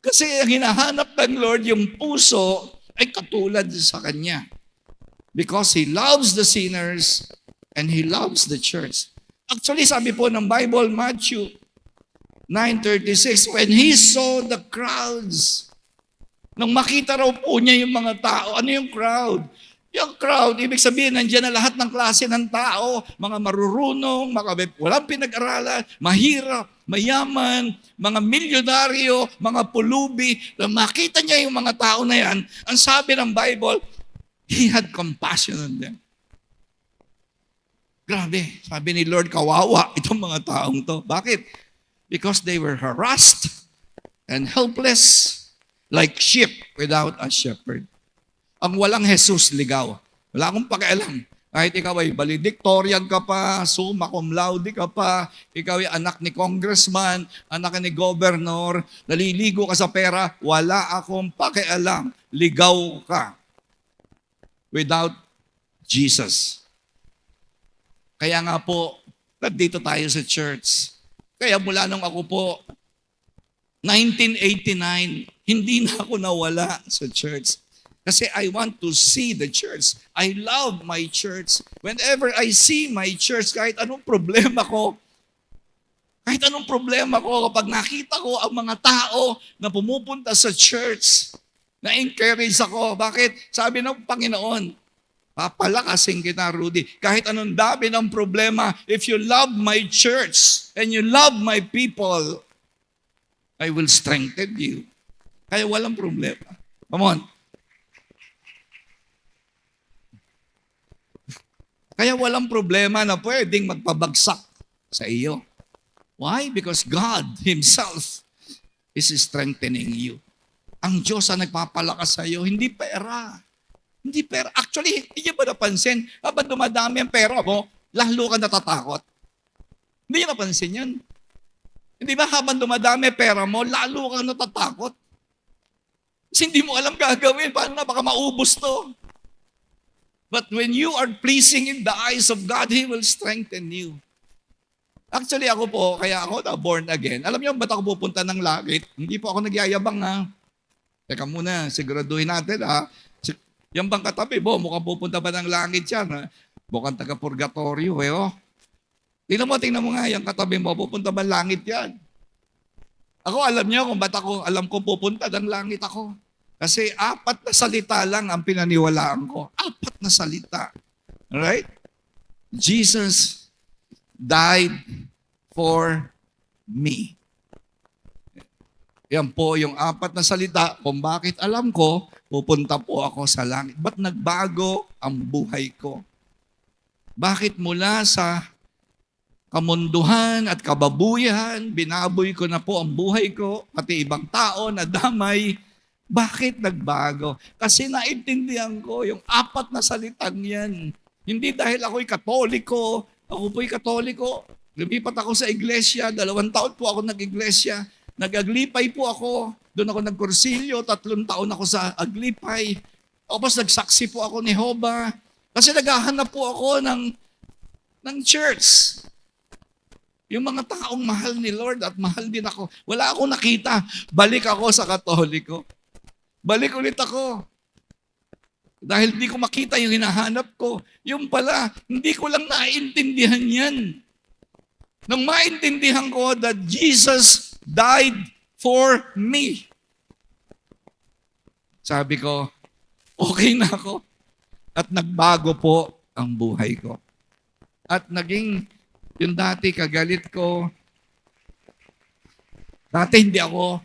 Kasi ang hinahanap ng Lord, yung puso ay katulad sa Kanya. Because He loves the sinners and He loves the church. Actually, sabi po ng Bible, Matthew 9:36, when He saw the crowds, nung makita raw po niya yung mga tao, ano yung crowd? Yung crowd, ibig sabihin, nandiyan na lahat ng klase ng tao, mga marurunong, mga walang pinag-aralan, mahirap, mayaman, mga milyonaryo, mga pulubi. Nung makita niya yung mga tao na yan, ang sabi ng Bible, He had compassion on them. Grabe, sabi ni Lord, kawawa itong mga taong to. Bakit? Because they were harassed and helpless, like sheep without a shepherd. Ang walang Jesus ligaw. Wala akong pakialam. Kahit ikaw ay valedictorian ka pa, summa cum laude ka pa, ikaw ay anak ni congressman, anak ni governor, naliligo ka sa pera, wala akong pakialam. Ligaw ka. Without Jesus. Kaya nga po, nandito tayo sa church. Kaya mula nung ako po, 1989, hindi na ako nawala sa church. Kasi I want to see the church. I love my church. Whenever I see my church, kahit anong problema ko, kapag nakita ko ang mga tao na pumupunta sa church, na-encourage ako. Bakit? Sabi ng Panginoon, papalakasin kita, Rudy. Kahit anong dami ng problema, if you love my church and you love my people, I will strengthen you. Kaya walang problema. Come on. Kaya walang problema na pwedeng magpabagsak sa iyo. Why? Because God Himself is strengthening you. Ang Diyos ang nagpapalakas sa iyo, hindi pera. Hindi pera. Actually, hindi ba napansin? Habang dumadami ang pera mo, lalo ka natatakot. Hindi niyo napansin yan. Hindi ba habang dumadami pera mo, lalo ka natatakot? Kasi hindi mo alam gagawin. Paano na? Baka maubos to. But when you are pleasing in the eyes of God, He will strengthen you. Actually, ako po, kaya ako na born again. Alam niyo, ba't ako pupunta ng langit? Hindi po ako nagyayabang, ha? Teka muna, siguraduhin natin, ha? Yung bang katabi, mukhang pupunta ba ng langit yan, ha? Mukhang taga-purgatorio, oh. Tingnan mo nga, yung katabi mo, pupunta ba langit yan? Ako, alam niyo kung ba't alam ko pupunta ng langit ako. Kasi 4 na salita lang ang pinaniwalaan ko. 4 na salita. Alright? Jesus died for me. Yan po yung 4 na salita kung bakit alam ko, pupunta po ako sa langit. Ba't nagbago ang buhay ko? Bakit mula sa kamunduhan at kababuyan, binaboy ko na po ang buhay ko, pati ibang tao na damay. Bakit nagbago? Kasi naintindihan ko yung 4 na salitang yan. Hindi dahil ako'y Katoliko, ako po'y Katoliko. Lumipat ako sa iglesia, 2 taon po ako nag-iglesia. Nag-aglipay po ako. Doon ako nagkursilyo, 3 taon ako sa aglipay. Tapos nagsaksi po ako ni Jehovah. Kasi naghahanap po ako ng church. Yung mga taong mahal ni Lord at mahal din ako. Wala akong nakita. Balik ako sa Katoliko. Balik ulit ako. Dahil hindi ko makita yung hinahanap ko. Yung pala, hindi ko lang naiintindihan yan. Nang maintindihan ko that Jesus died for me. Sabi ko, okay na ako. At nagbago po ang buhay ko. At naging, yung dati kagalit ko, dati hindi ako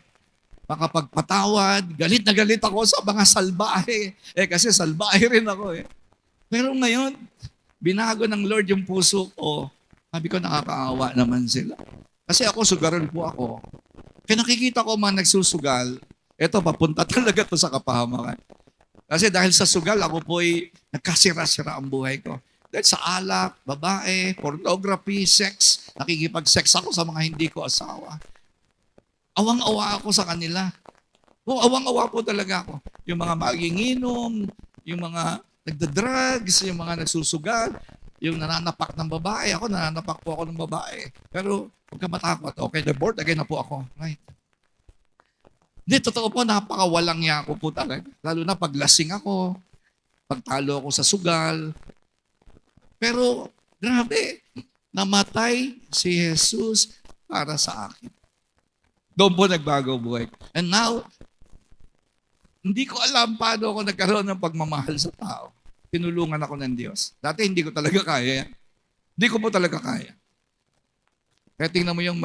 makapagpatawad. Galit na galit ako sa mga salbahe. Kasi salbahe rin ako eh. Pero ngayon, binago ng Lord yung puso ko. Sabi ko, nakakaawa naman sila. Kasi ako, sugaran po ako. Kaya nakikita ko mga nagsusugal, eto, papunta talaga to sa kapahamakan. Kasi dahil sa sugal, ako po'y nagkasira-sira ang buhay ko. Dahil sa alak, babae, pornography, sex, nakikipag-sex ako sa mga hindi ko asawa. Awang-awa ako sa kanila. Awang-awa po talaga ako. Yung mga magiinom, yung mga nagda-drugs, yung mga nagsusugal, yung nananapak ng babae. Ako, nananapak po ako ng babae. Pero huwag ka matakot. Okay, the board again na po ako. Right. Hindi, totoo po, napakawalang niya ako po talaga. Lalo na paglasing ako, pagtalo ako sa sugal. Pero, grabe, namatay si Jesus para sa akin. Doon po nagbago buhay. And now, hindi ko alam paano ako nagkaroon ng pagmamahal sa tao. Tinulungan ako ng Diyos. Dati hindi ko talaga kaya. Hindi ko po talaga kaya. Kaya tingnan mo yung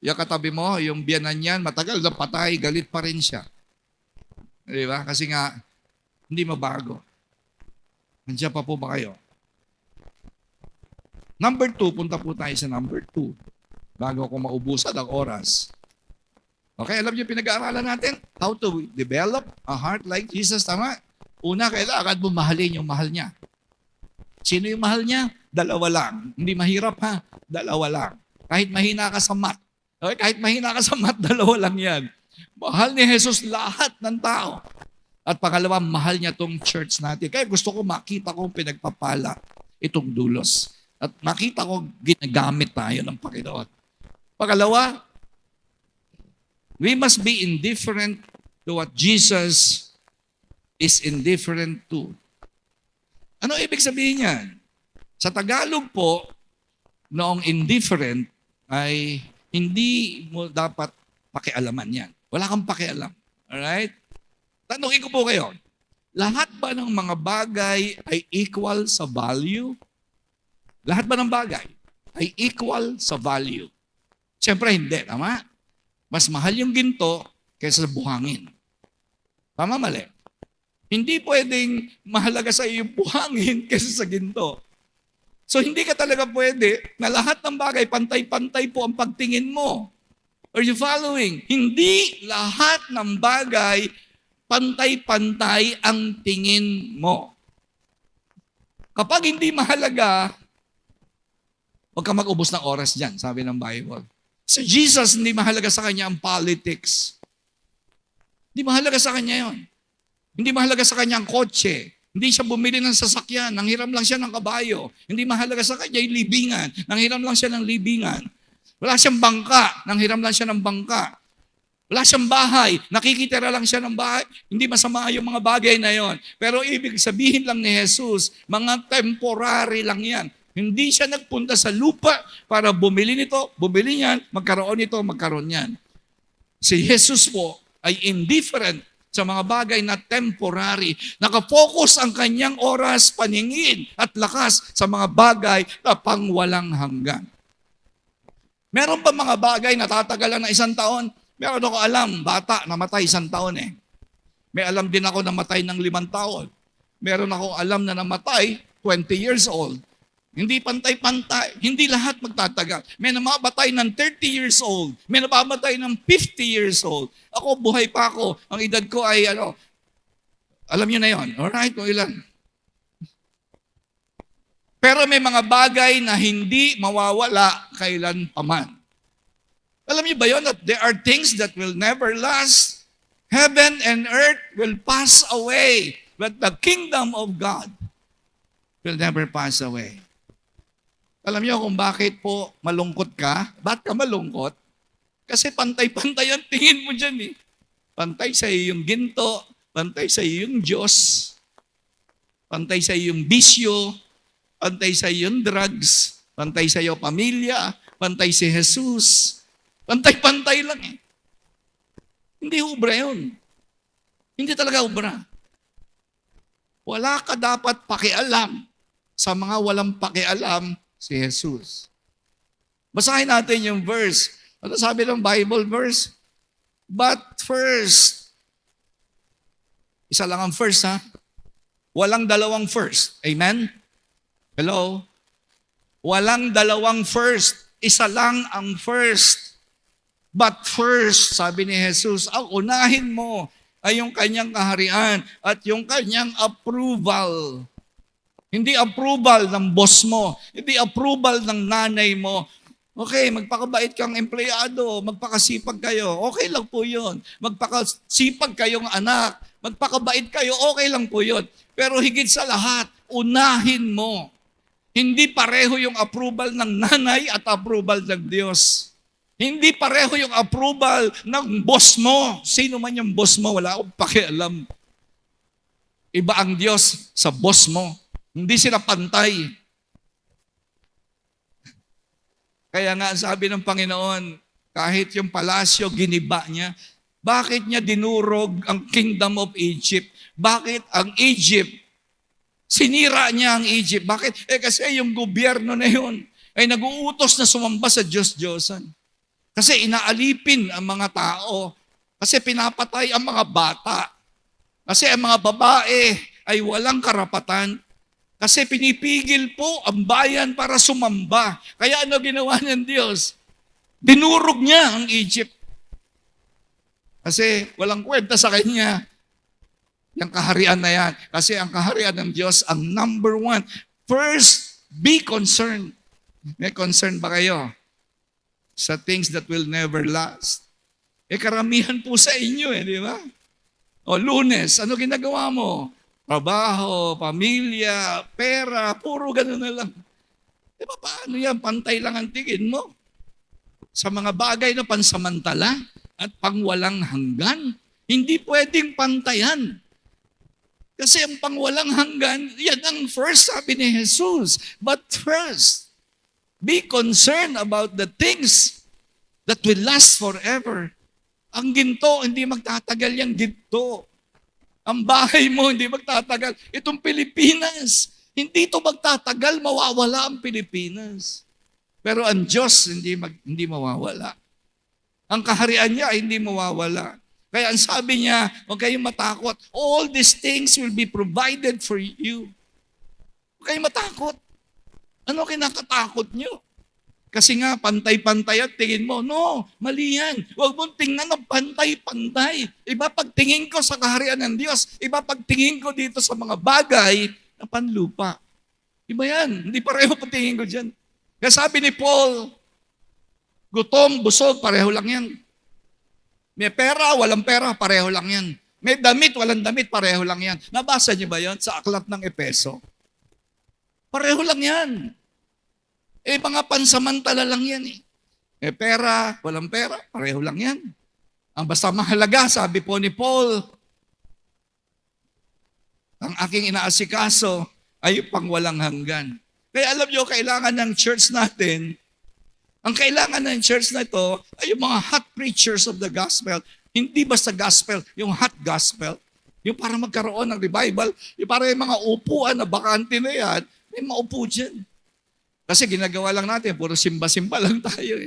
katabi mo, yung biyanan niyan, matagal na patay, galit pa rin siya. Di ba? Kasi nga, hindi mabago. Nandiyan pa po ba kayo? Number 2, punta po tayo sa number 2. Bago ako maubusan ang oras. Okay, alam niyo pinag-aaralan natin? How to develop a heart like Jesus, tama? Una, kailangan mo mahalin yung mahal niya. Sino yung mahal niya? Dalawa lang. Hindi mahirap ha? Dalawa lang. Kahit mahina ka sa math. Okay, kahit mahina ka sa math, dalawa lang yan. Mahal ni Jesus lahat ng tao. At pangalawa, mahal niya tong church natin. Kaya gusto ko makita kong pinagpapala itong dulos. At makita ko ginagamit tayo ng Panginoon. Pangalawa, we must be indifferent to what Jesus is indifferent to. Ano ibig sabihin yan? Sa Tagalog po, noong indifferent ay hindi mo dapat pakialaman yan. Wala kang pakialam. Alright? Tanungin ko po kayo, lahat ba ng mga bagay ay equal sa value? Lahat ba ng bagay ay equal sa value? Siyempre hindi, tama? Mas mahal yung ginto kaysa sa buhangin. Tama, mali? Hindi pwedeng mahalaga sa iyo yung buhangin kaysa sa ginto. So hindi ka talaga pwede na lahat ng bagay pantay-pantay po ang pagtingin mo. Are you following? Hindi lahat ng bagay pantay-pantay ang tingin mo. Kapag hindi mahalaga, huwag ka mag-ubos ng oras dyan, sabi ng Bible. So Jesus, hindi mahalaga sa kanya ang politics. Hindi mahalaga sa kanya yon. Hindi mahalaga sa kanya ang kotse. Hindi siya bumili ng sasakyan. Nanghiram lang siya ng kabayo. Hindi mahalaga sa kanya yung libingan. Nanghiram lang siya ng libingan. Wala siyang bangka. Nanghiram lang siya ng bangka. Wala siyang bahay. Nakikitira lang siya ng bahay. Hindi masama yung mga bagay na yon. Pero ibig sabihin lang ni Jesus, mga temporary lang yan. Hindi siya nagpunta sa lupa para bumili nito, bumili niyan, magkaroon nito, magkaroon niyan. Si Jesus po ay indifferent sa mga bagay na temporary. Nakafocus ang kanyang oras, paningin at lakas sa mga bagay na pangwalang hanggan. Meron pa mga bagay na tatagalan na 1 taon? Meron ako alam, bata, namatay 1 taon eh. May alam din ako namatay ng 5 taon. Meron ako alam na namatay 20 years old. Hindi pantay-pantay. Hindi lahat magtatagal. May namamatay ng 30 years old. May namamatay ng 50 years old. Ako, buhay pa ako. Ang edad ko ay, alam nyo na yon. Alright, kung ilan. Pero may mga bagay na hindi mawawala kailan paman. Alam niyo ba yon that there are things that will never last? Heaven and earth will pass away, but the kingdom of God will never pass away. Alam niyo kung bakit po malungkot ka? Ba't ka malungkot? Kasi pantay-pantay ang tingin mo dyan eh. Pantay sa iyo yung ginto, pantay sa iyo yung Diyos, pantay sa iyo yung bisyo, pantay sa iyo yung drugs, pantay sa iyo pamilya, pantay si Jesus. Pantay-pantay lang eh. Hindi ubra yun. Hindi talaga ubra. Wala ka dapat pakialam sa mga walang pakialam si Jesus. Basahin natin yung verse. Ano sabi ng Bible verse? But first. Isa lang ang first, ha? Walang dalawang first. Amen? Hello? Walang dalawang first. Isa lang ang first. But first, sabi ni Jesus, ang unahin mo ay yung kanyang kaharian at yung kanyang approval. Hindi approval ng boss mo. Hindi approval ng nanay mo. Okay, magpakabait kang empleyado, magpakasipag kayo, okay lang po yun. Magpakasipag kayong anak, magpakabait kayo, okay lang po yun. Pero higit sa lahat, unahin mo. Hindi pareho yung approval ng nanay at approval ng Diyos. Hindi pareho yung approval ng boss mo. Sino man yung boss mo, wala akong pakialam. Iba ang Diyos sa boss mo. Hindi sila pantay. Kaya nga sabi ng Panginoon, kahit yung palasyo giniba niya, bakit niya dinurog ang kingdom of Egypt? Bakit ang Egypt, sinira niya ang Egypt? Bakit? Kasi yung gobyerno na yun ay nag-uutos na sumamba sa Diyos-Diyosan. Kasi inaalipin ang mga tao. Kasi pinapatay ang mga bata. Kasi ang mga babae ay walang karapatan. Kasi pinipigil po ang bayan para sumamba. Kaya ano ginawa ng Diyos? Dinurog niya ang Egypt. Kasi walang kwenta sa kanya yung kaharian na yan. Kasi ang kaharian ng Diyos, ang number one. First, be concerned. May concern ba kayo sa things that will never last? Karamihan po sa inyo di ba? O Lunes, ano ginagawa mo? Trabaho, pamilya, pera, puro gano'n na lang. Diba paano yan? Pantay lang ang tingin mo. Sa mga bagay na pansamantala at pangwalang hanggan, hindi pwedeng pantayan. Kasi ang pangwalang hanggan, yan ang first sabi ni Jesus. But first, be concerned about the things that will last forever. Ang ginto, hindi magtatagal yung ginto. Ang bahay mo, hindi magtatagal. Itong Pilipinas, hindi ito magtatagal, mawawala ang Pilipinas. Pero ang Diyos, hindi mawawala. Ang kaharian niya ay hindi mawawala. Kaya ang sabi niya, huwag kayong matakot. All these things will be provided for you. Huwag kayong matakot. Ano kinakatakot niyo? Kasi nga, pantay-pantay at tingin mo, no, mali yan. Huwag mong tingnan ng pantay-pantay. Iba pagtingin ko sa kaharian ng Diyos. Iba pagtingin ko dito sa mga bagay na panlupa. Iba yan. Hindi pareho pagtingin ko dyan. Kaya sabi ni Paul, gutom, busog, pareho lang yan. May pera, walang pera, pareho lang yan. May damit, walang damit, pareho lang yan. Nabasa niyo ba yon sa aklat ng Epeso? Pareho lang yan. Mga pansamantala lang yan May pera, walang pera, pareho lang yan. Ang basta mahalaga, sabi po ni Paul, ang aking inaasikaso ay pangwalang hanggan. Kaya alam nyo, kailangan ng church natin, ang kailangan ng church na ito ay yung mga hot preachers of the gospel. Hindi basta gospel, yung hot gospel. Yung para magkaroon ng revival, yung para yung mga upuan na bakante na yan, may maupo dyan. Kasi ginagawa lang natin, puro simba-simba lang tayo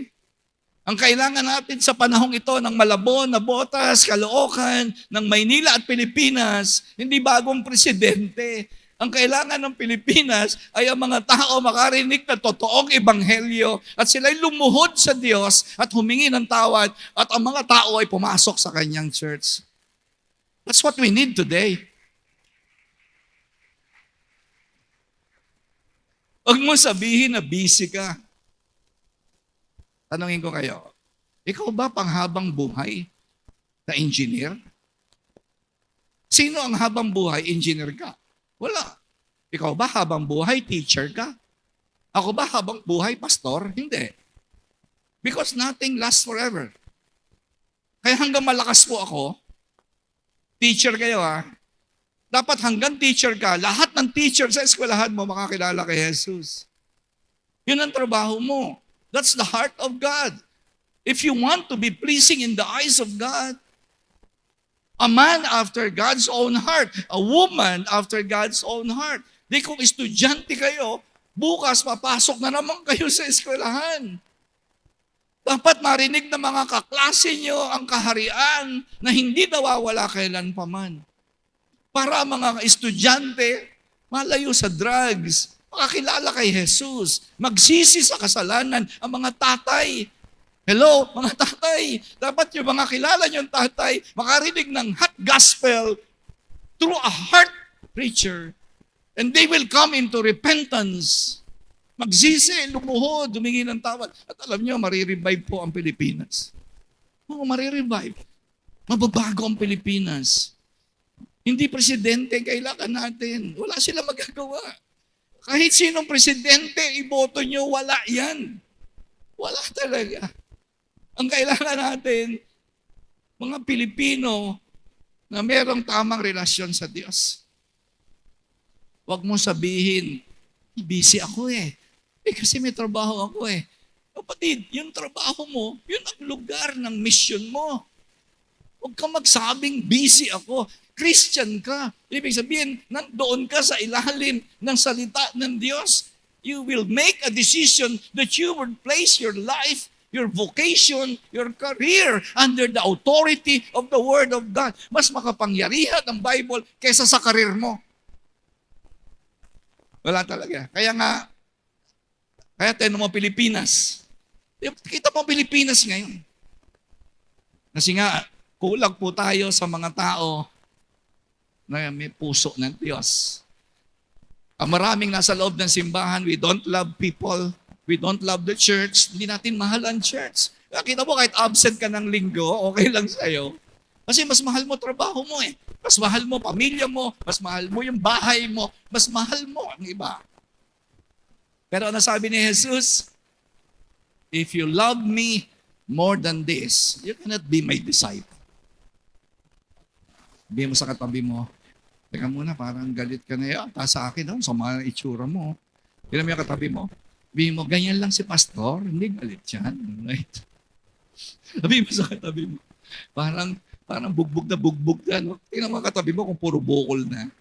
Ang kailangan natin sa panahong ito ng Malabon, Nabotas, Caloocan, ng Maynila at Pilipinas, hindi bagong presidente. Ang kailangan ng Pilipinas ay ang mga tao makarinig ng totoong ebanghelyo at sila'y lumuhod sa Diyos at humingi ng tawad at ang mga tao ay pumasok sa kanyang church. That's what we need today. Huwag mo sabihin na busy ka. Tanungin ko kayo, ikaw ba panghabang buhay na engineer? Sino ang habang buhay engineer ka? Wala. Ikaw ba habang buhay teacher ka? Ako ba habang buhay pastor? Hindi. Because nothing lasts forever. Kaya hanggang malakas po ako, teacher kayo dapat hanggang teacher ka, lahat ng teacher sa eskwelahan mo makakilala kay Jesus. Yun ang trabaho mo. That's the heart of God. If you want to be pleasing in the eyes of God, a man after God's own heart, a woman after God's own heart. Di kung estudyante kayo, bukas papasok na naman kayo sa eskwelahan. Dapat marinig ng mga kaklase nyo ang kaharian na hindi nawawala kailanpaman. Para mga estudyante, malayo sa drugs, makakilala kay Jesus, magsisi sa kasalanan ang mga tatay. Hello, mga tatay, dapat yung mga kilala niyong tatay, makarinig ng hot gospel through a heart preacher. And they will come into repentance. Magsisi, lumuhod, humingi ng tawad. At alam niyo, marirevive po ang Pilipinas. Oo, marirevive. Mababago ang Pilipinas. Hindi presidente kailangan natin. Wala sila magagawa. Kahit sinong presidente, iboto nyo, wala yan. Wala talaga. Ang kailangan natin, mga Pilipino na merong tamang relasyon sa Diyos. Huwag mo sabihin, busy ako eh. Kasi may trabaho ako eh. Kapatid, yung trabaho mo, yun ang lugar ng mission mo. Huwag ka magsabing busy ako. Christian ka. Ibig sabihin, nandoon ka sa ilalim ng salita ng Diyos. You will make a decision that you will place your life, your vocation, your career under the authority of the Word of God. Mas makapangyarihan ang Bible kaysa sa career mo. Wala talaga. Kaya tayo mo Pilipinas. Kita mo Pilipinas ngayon. Kasi nga, kulang po tayo sa mga tao na may puso ng Diyos. Ang maraming nasa loob ng simbahan, we don't love people, we don't love the church, hindi natin mahal ang church. Kita mo, kahit absent ka ng linggo, okay lang sa'yo. Kasi mas mahal mo trabaho mo eh. Mas mahal mo pamilya mo, mas mahal mo yung bahay mo, mas mahal mo ang iba. Pero ano sabi ni Jesus? If you love me more than this, you cannot be my disciple. Sabihin mo sa katabi mo, teka muna, parang galit ka na yan. Sa akin, sama ang itsura mo. Tignan mo yung katabi mo. Sabihin mo, ganyan lang si pastor, hindi galit yan. Right? Sabihin mo sa katabi mo, parang bugbog ka. No? Tignan mo yung katabi mo kung puro bukol na.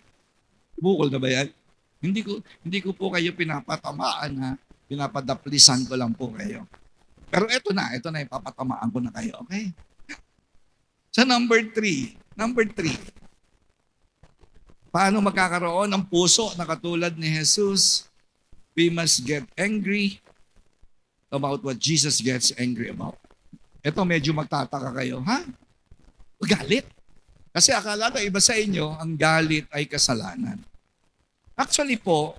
Bukol na ba yan? Hindi ko po kayo pinapatamaan ha. Pinapadaplisan ko lang po kayo. Pero ito na, ipapatamaan ko na kayo, okay? Sa number 3, paano magkakaroon ng puso na katulad ni Jesus? We must get angry about what Jesus gets angry about. Ito medyo magtataka kayo, ha? Galit. Kasi akala na iba sa inyo, ang galit ay kasalanan. Actually po,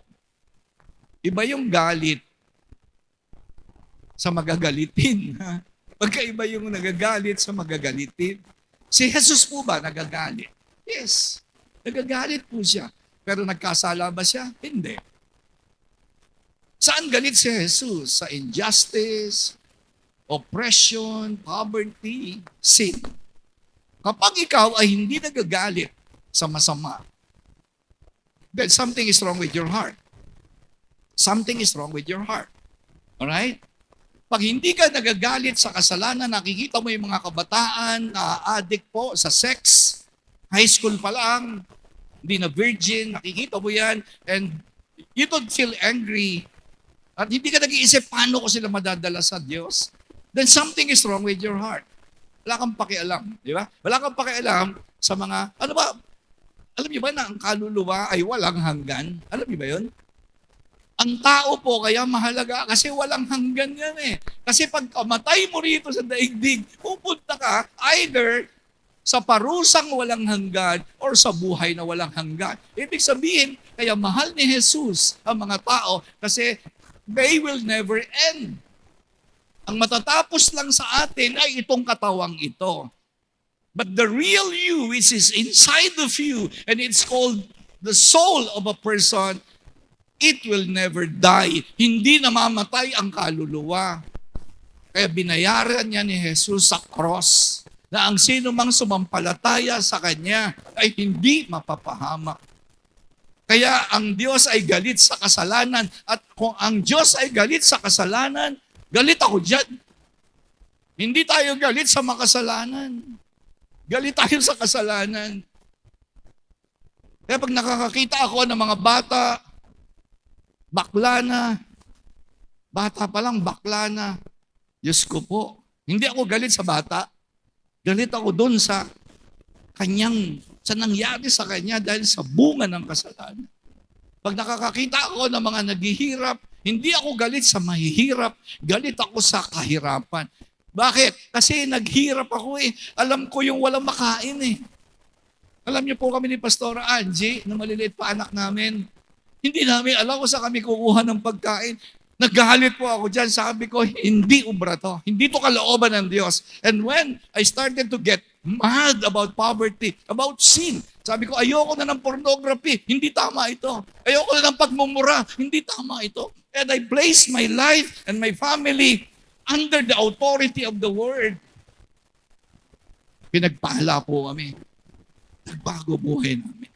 iba yung galit sa magagalitin. Magkaiba yung nagagalit sa magagalitin. Si Jesus po ba nagagalit? Yes. Nagagalit po siya. Pero nagkasala ba siya? Hindi. Saan galit si Jesus? Sa injustice, oppression, poverty, sin. Kapag ikaw ay hindi nagagalit sa masama, then something is wrong with your heart. Something is wrong with your heart. Alright? Pag hindi ka nagagalit sa kasalanan, nakikita mo yung mga kabataan na addict po sa sex, high school pa lang, hindi na virgin, nakikita mo yan, and you don't feel angry, at hindi ka nag-iisip paano ko sila madadala sa Diyos, then something is wrong with your heart. Wala kang pakialam, di ba? Wala kang pakialam sa mga, alam niyo ba na ang kaluluwa ay walang hanggan? Alam niyo ba yun? Ang tao po kaya mahalaga kasi walang hanggan yan eh. Kasi pag kamatay mo rito sa daigdig, pupunta ka either sa parusang walang hanggan or sa buhay na walang hanggan. Ibig sabihin, kaya mahal ni Jesus ang mga tao kasi they will never end. Ang matatapos lang sa atin ay itong katawang ito. But the real you, which is inside of you, and it's called the soul of a person, it will never die. Hindi namamatay ang kaluluwa. Kaya binayaran niya ni Jesus sa cross na ang sino mang sumampalataya sa Kanya ay hindi mapapahamak. Kaya ang Diyos ay galit sa kasalanan. At kung ang Diyos ay galit sa kasalanan, galit ako dyan. Hindi tayo galit sa makasalanan. Galit tayo sa kasalanan. Kaya pag nakakakita ako ng mga bata, bakla na, bata pa lang bakla na, Diyos ko po, hindi ako galit sa bata. Galit ako doon sa nangyari sa kanya dahil sa bunga ng kasalanan. Pag nakakakita ako ng mga naghihirap, hindi ako galit sa mahihirap, galit ako sa kahirapan. Bakit? Kasi naghirap ako eh. Alam ko yung walang makain eh. Alam niyo po kami ni Pastora Angie, na maliliit pa anak namin, hindi namin alam kung saan kami kukuha ng pagkain. Naggalit po ako dyan. Sabi ko, hindi ubra to. Hindi to kalooban ng Diyos. And when I started to get mad about poverty, about sin, sabi ko, ayoko na ng pornography. Hindi tama ito. Ayoko na ng pagmumura. Hindi tama ito. And I placed my life and my family under the authority of the Word. Pinagpala po kami. Nagbago buhay namin.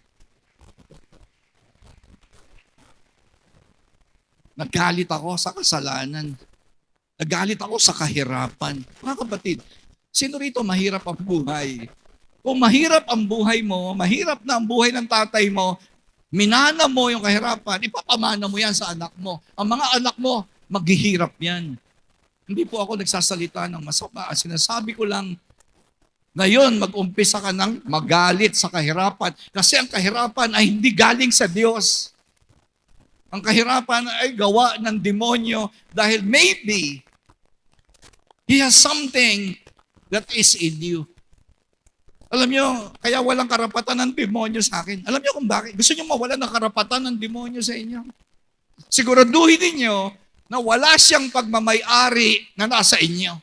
Nagalit ako sa kasalanan. Nagalit ako sa kahirapan. Mga kapatid, sino rito mahirap ang buhay? Kung mahirap ang buhay mo, mahirap na ang buhay ng tatay mo, minana mo yung kahirapan, ipapamana mo yan sa anak mo. Ang mga anak mo, maghihirap yan. Hindi po ako nagsasalita ng masama. Sinasabi ko lang, ngayon mag-umpisa ka ng magalit sa kahirapan. Kasi ang kahirapan ay hindi galing sa Diyos. Ang kahirapan ay gawa ng demonyo dahil maybe he has something that is in you. Alam nyo, kaya walang karapatan ng demonyo sa akin. Alam nyo kung bakit? Gusto nyo mawala ng karapatan ng demonyo sa inyo? Siguraduhin ninyo na wala siyang pagmamay-ari na nasa inyo.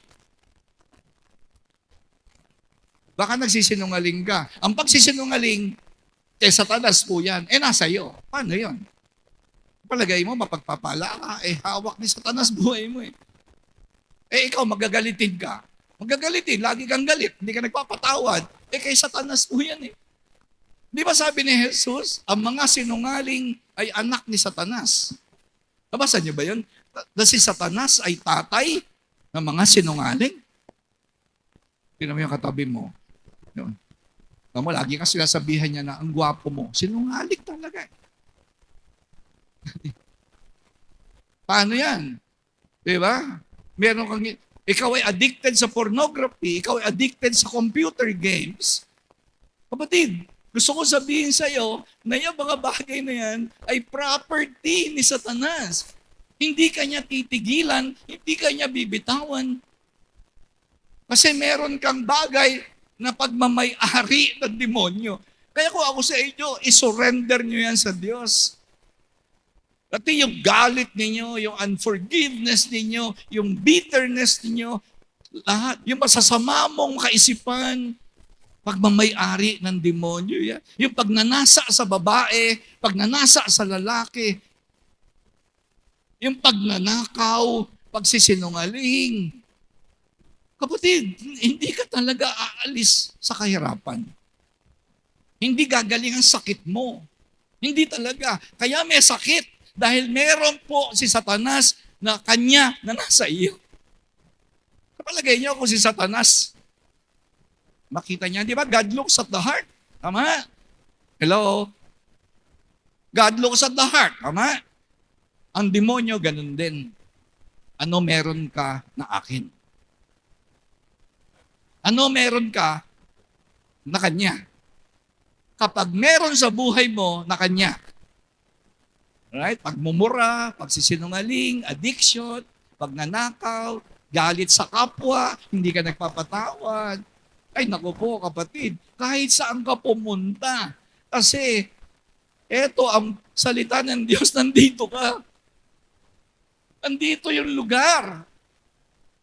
Baka nagsisinungaling ka. Ang pagsisinungaling, kay Satanas po yan, nasa iyo. Paano yun? Palagay mo, mapagpapala ka, hawak ni Satanas buhay mo eh. Ikaw, magagalitin ka. Magagalitin, lagi kang galit, hindi ka nagpapatawad. Kay Satanas po yan eh. Di ba sabi ni Jesus, ang mga sinungaling ay anak ni Satanas. Nabasa niyo ba yun? Na si Satanas ay tatay ng mga sinungaling. Tingnan mo yung katabi mo. Yun. Tama, lagi ka sinasabihan niya na ang gwapo mo. Sinungaling talaga eh. Paano yan? Diba? Meron kang, ikaw ay addicted sa pornography, ikaw ay addicted sa computer games. Kapatid, gusto ko sabihin sa iyo na yung mga bagay na yan ay property ni Satanas. Hindi kanya titigilan, hindi kanya bibitawan. Kasi meron kang bagay na pagmamay-ari ng demonyo. Kaya kung ako sa inyo, isurrender nyo yan sa Diyos. Pati yung galit ninyo, yung unforgiveness ninyo, yung bitterness ninyo, lahat, yung masasama mong kaisipan, pagmamay-ari ng demonyo yan. Yung pagnanasa sa babae, pagnanasa sa lalaki, yung pagnanakaw, pagsisinungaling. Kapatid, hindi ka talaga aalis sa kahirapan. Hindi gagaling ang sakit mo. Hindi talaga. Kaya may sakit. Dahil meron po si Satanas na kanya na nasa iyo. Kapalagay niyo kung si Satanas, makita niya, di ba? God looks at the heart. Tama? Hello? God looks at the heart. Tama? Ang demonyo, ganun din. Ano meron ka na akin? Ano meron ka na kanya? Kapag meron sa buhay mo na kanya, right? Pagmumura, pagsisinungaling, addiction, pagnanakaw, galit sa kapwa, hindi ka nagpapatawad. Ay naku po kapatid, kahit saan ka pumunta. Kasi eto ang salita ng Diyos, nandito ka. Nandito yung lugar.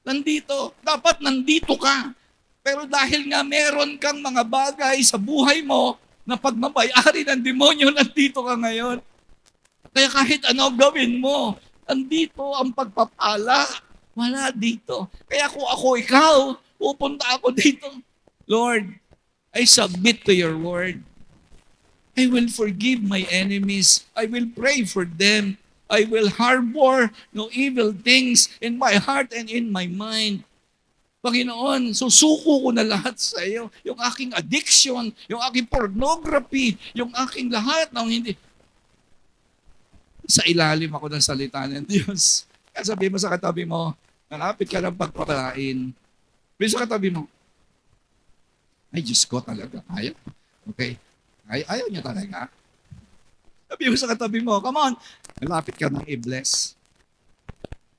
Nandito. Dapat nandito ka. Pero dahil nga meron kang mga bagay sa buhay mo na pagmamay-ari ng demonyo, nandito ka ngayon. Kaya kahit ano gawin mo, andito ang pagpapala. Wala dito. Kaya kung ako ikaw, pupunta ako dito. Lord, I submit to your word. I will forgive my enemies. I will pray for them. I will harbor no evil things in my heart and in my mind. Panginoon, susuko ko na lahat sa iyo. Yung aking addiction, yung aking pornography, yung aking lahat ng hindi. Sa ilalim ako ng salita ng Diyos. Kaya sabihin mo sa katabi mo, Malapit ka ng pagpapalain. Please sa katabi mo. Ay, Diyos ko talaga. Ayaw. Okay. Ayaw niya talaga. Sabi mo sa katabi mo, come on. Malapit ka ng i-bless.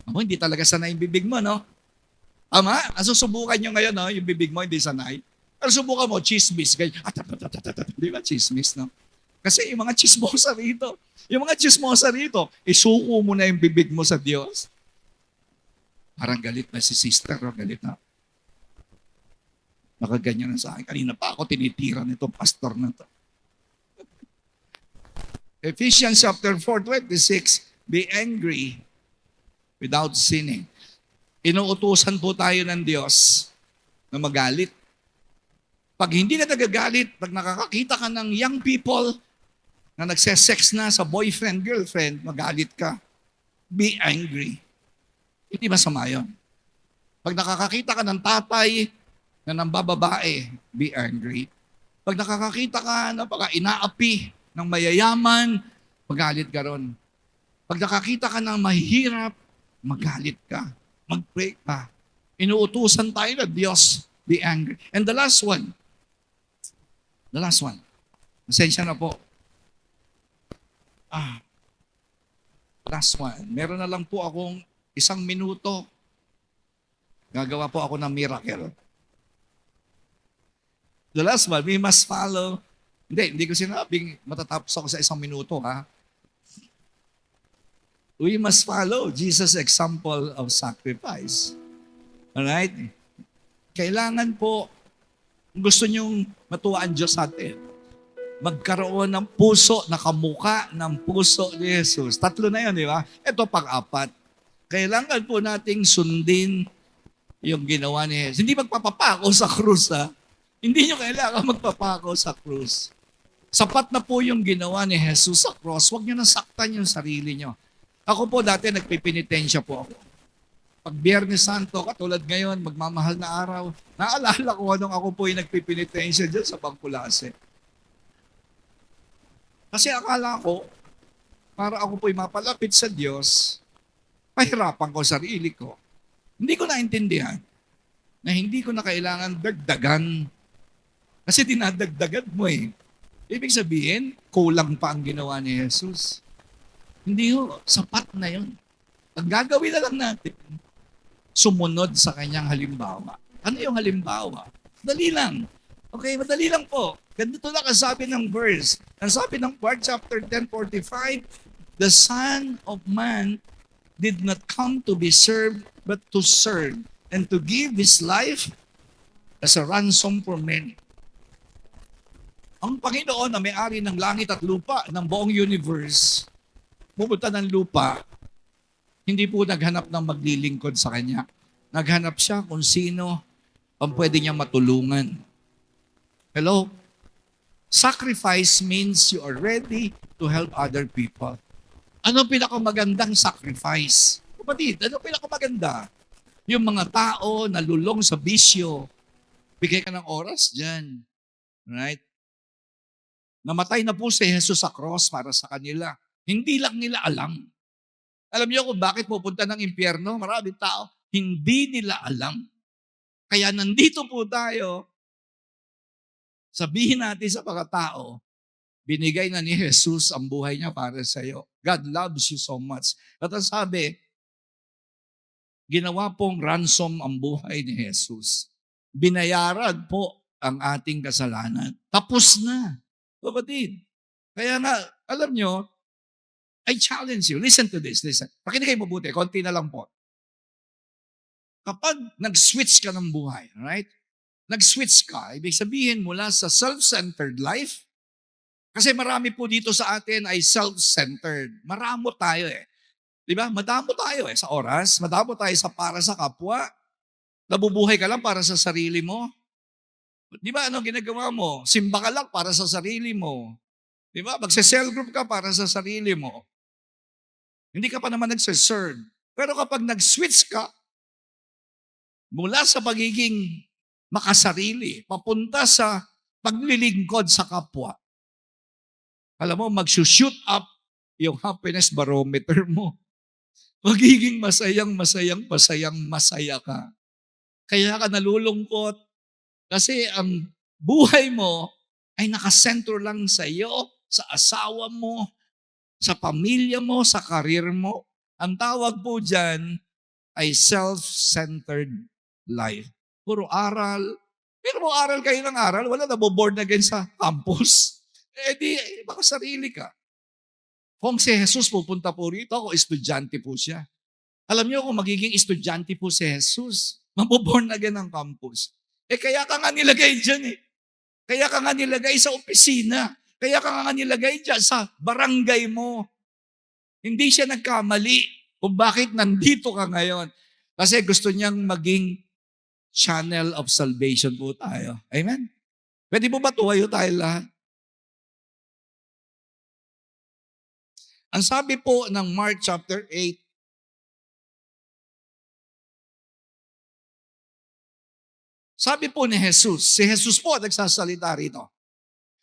Ako, hindi talaga sanay yung bibig mo, no? Tama? Nasusubukan nyo ngayon, no? Yung bibig mo, hindi sanay. Pero subukan mo, chismis. Di ba chismis, no? Kasi yung mga chismosa rito, isuko mo na yung bibig mo sa Diyos. Parang galit na si sister, galit na. Nakaganyan na sa akin. Kanina pa ako tinitira nitong pastor na to. Ephesians chapter 4:26, be angry without sinning. Inuutusan po tayo ng Diyos na magalit. Pag hindi ka nagagalit, pag nakakakita ka ng young people na nagsesex na sa boyfriend, girlfriend, magalit ka. Be angry. Hindi masama yun. Pag nakakakita ka ng tatay na nambababae, be angry. Pag nakakakita ka na baka inaapi ng mayayaman, magalit ka ron. Pag nakakita ka ng mahihirap, magalit ka. Mag-pray ka. Inuutusan tayo na Diyos, be angry. And the last one, pasensya na po. Last one. Meron na lang po akong 1 minuto. Gagawa po ako ng miracle. The last one, we must follow. Hindi ko sinabing matatapos ako sa 1 minuto, ha? We must follow Jesus' example of sacrifice. Alright? Kailangan po, gusto nyong matuwa ang Diyos sa atin, magkaroon ng puso na kamuka ng puso ni Jesus. 3 na yun, di ba? Ito pang-4. Kailangan po nating sundin yung ginawa ni Jesus. Hindi magpapapako sa krus, ha? Hindi nyo kailangan magpapako sa krus. Sapat na po yung ginawa ni Jesus sa cross. Huwag nyo nasaktan yung sarili nyo. Ako po dati nagpipinitensya po ako. Pag Biyernes Santo, katulad ngayon, magmamahal na araw, naalala ko anong ako po yung nagpipinitensya dyan sa Bangkulase. Kasi akala ko, para ako po'y mapalapit sa Diyos, pahirapan ko sarili ko. Hindi ko naintindihan na hindi ko na kailangan dagdagan. Kasi dinadagdagan mo eh. Ibig sabihin, kulang pa ang ginawa ni Jesus. Hindi ho, sapat na yun. Ang gagawin na lang natin, sumunod sa kanyang halimbawa. Ano yung halimbawa? Dali lang. Okay, madali lang po. Ganito lang ang sabi ng verse. Ang sabi ng Mark chapter 10:45, the Son of Man did not come to be served, but to serve, and to give His life as a ransom for many. Ang Panginoon na may-ari ng langit at lupa, ng buong universe, pumunta ng lupa, hindi po naghanap ng maglilingkod sa Kanya. Naghanap siya kung sino ang pwede niya matulungan. Hello? Sacrifice means you are ready to help other people. Ano pinakamagandang sacrifice? Kapatid, ano pinakamaganda? Yung mga tao na lulong sa bisyo, bigay ka ng oras dyan. Right? Namatay na po si Jesus sa cross para sa kanila. Hindi lang nila alam. Alam niyo kung bakit pupunta ng impyerno? Maraming tao, hindi nila alam. Kaya nandito po tayo, sabihin natin sa mga tao, binigay na ni Jesus ang buhay niya para sa iyo. God loves you so much. At ang sabi, ginawa pong ransom ang buhay ni Jesus. Binayaran po ang ating kasalanan. Tapos na. Kapatid. Kaya nga, alam nyo, I challenge you. Listen to this. Listen. Pakinig kayo mabuti. Konti na lang po. Kapag nag-switch ka ng buhay, right? Nag-switch ka, ibig sabihin mula sa self-centered life, kasi marami po dito sa atin ay self-centered. Maramo tayo eh. Di ba? Madamo tayo eh sa oras. Madamo tayo sa para sa kapwa. Nabubuhay ka lang para sa sarili mo. Di ba? Ano ginagawa mo? Simba ka lang para sa sarili mo. Di ba? Magse-cell group ka para sa sarili mo. Hindi ka pa naman nagse-serve. Pero kapag nag-switch ka, mula sa pagiging makasarili, papunta sa paglilingkod sa kapwa, alam mo, mag-shoot up yung happiness barometer mo. magiging masayang ka. Kaya ka nalulungkot kasi ang buhay mo ay nakasentro lang sa iyo, sa asawa mo, sa pamilya mo, sa karir mo. Ang tawag po dyan ay self-centered life. Puro aral. Pero mo aral kayo ng aral, wala na board again sa campus. Eh di, baka sarili ka. Kung si Jesus pupunta po rito, ako estudyante po siya. Alam niyo kung magiging estudyante po si Jesus, maboborn again ang campus. Eh kaya ka nga nilagay dyan eh. Kaya ka nga nilagay sa opisina. Kaya ka nga nilagay dyan sa barangay mo. Hindi siya nagkamali kung bakit nandito ka ngayon. Kasi gusto niyang maging channel of salvation po tayo. Amen? Pwede po ba tuwayo tayo lahat? Ang sabi po ng Mark chapter 8, sabi po ni Jesus, si Jesus po nagsasalita rito,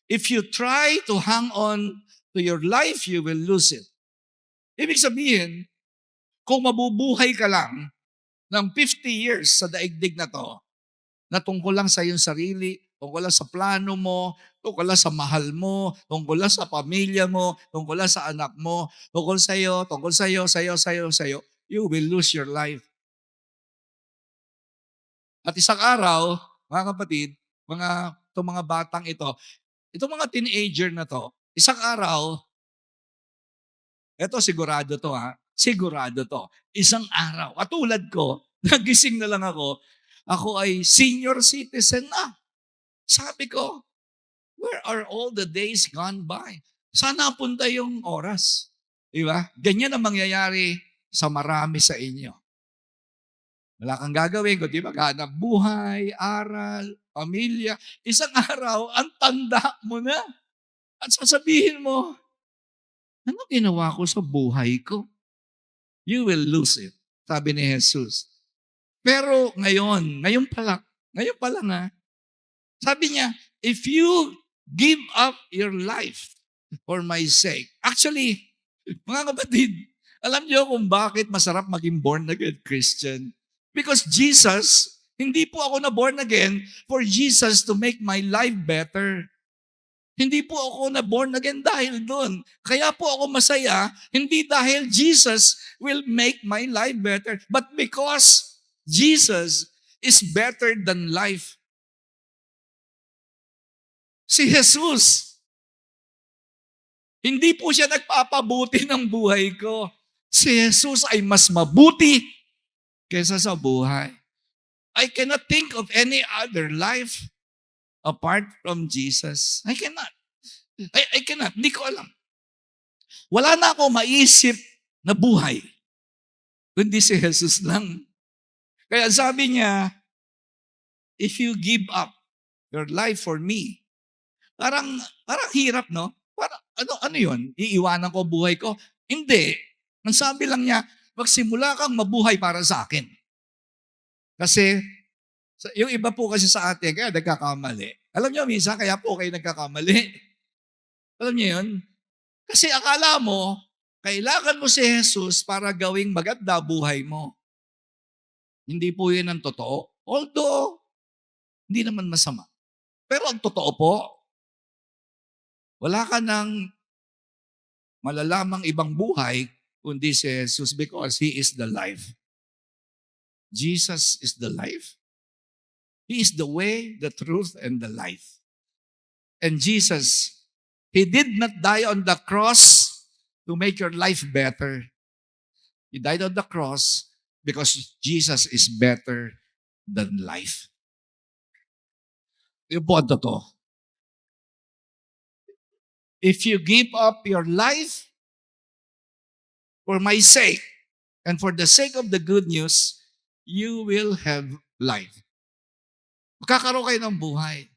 if you try to hang on to your life, you will lose it. Ibig sabihin, kung mabubuhay ka lang ng 50 years sa daigdig na to, na tungkol lang sa iyong sarili, tungkol lang sa plano mo, tungkol lang sa mahal mo, tungkol lang sa pamilya mo, tungkol lang sa anak mo, tungkol sa iyo, sa iyo, you will lose your life. At isang araw, mga kapatid, itong mga batang ito, itong mga teenager na to, isang araw, eto sigurado to sigurado to, isang araw, katulad ko, nagising na lang ako ay senior citizen na. Sabi ko, where are all the days gone by? Saan napunta yung oras? Di ba? Ganyan ang mangyayari sa marami sa inyo. Wala kang gagawin, kundi maghanap buhay, aral, pamilya. Isang araw, ang tanda mo na. At sasabihin mo, ano ginawa ko sa buhay ko? You will lose it, sabi ni Jesus. Pero ngayon pa lang sabi niya, if you give up your life for my sake. Actually, mga kapatid, alam niyo kung bakit masarap maging born again Christian? Because Jesus, hindi po ako na born again for Jesus to make my life better. Hindi po ako na born again dahil doon. Kaya po ako masaya, hindi dahil Jesus will make my life better, but because Jesus is better than life. Si Jesus, hindi po siya nagpapabuti ng buhay ko. Si Jesus ay mas mabuti kaysa sa buhay. I cannot think of any other life apart from Jesus. I cannot. I cannot. Hindi ko alam. Wala na ako maisip na buhay, kundi si Jesus lang. Kaya sabi niya, if you give up your life for me, parang hirap, no? Ano yun? Iiwanan ko buhay ko? Hindi. Ang sabi lang niya, magsimula kang mabuhay para sa akin. Kasi, yung iba po kasi sa atin, kaya nagkakamali. Alam niyo, minsan, kaya po kayo nagkakamali. Alam niyo yun? Kasi akala mo, kailangan mo si Jesus para gawing maganda buhay mo. Hindi po yun ang totoo. Although, hindi naman masama. Pero ang totoo po, wala ka nang malalamang ibang buhay kundi si Jesus because He is the life. Jesus is the life. He is the way, the truth, and the life. And Jesus, He did not die on the cross to make your life better. He died on the cross because Jesus is better than life. Yung po ang totoo. If you give up your life for my sake and for the sake of the good news, you will have life. Magkakaroon kayo ng buhay.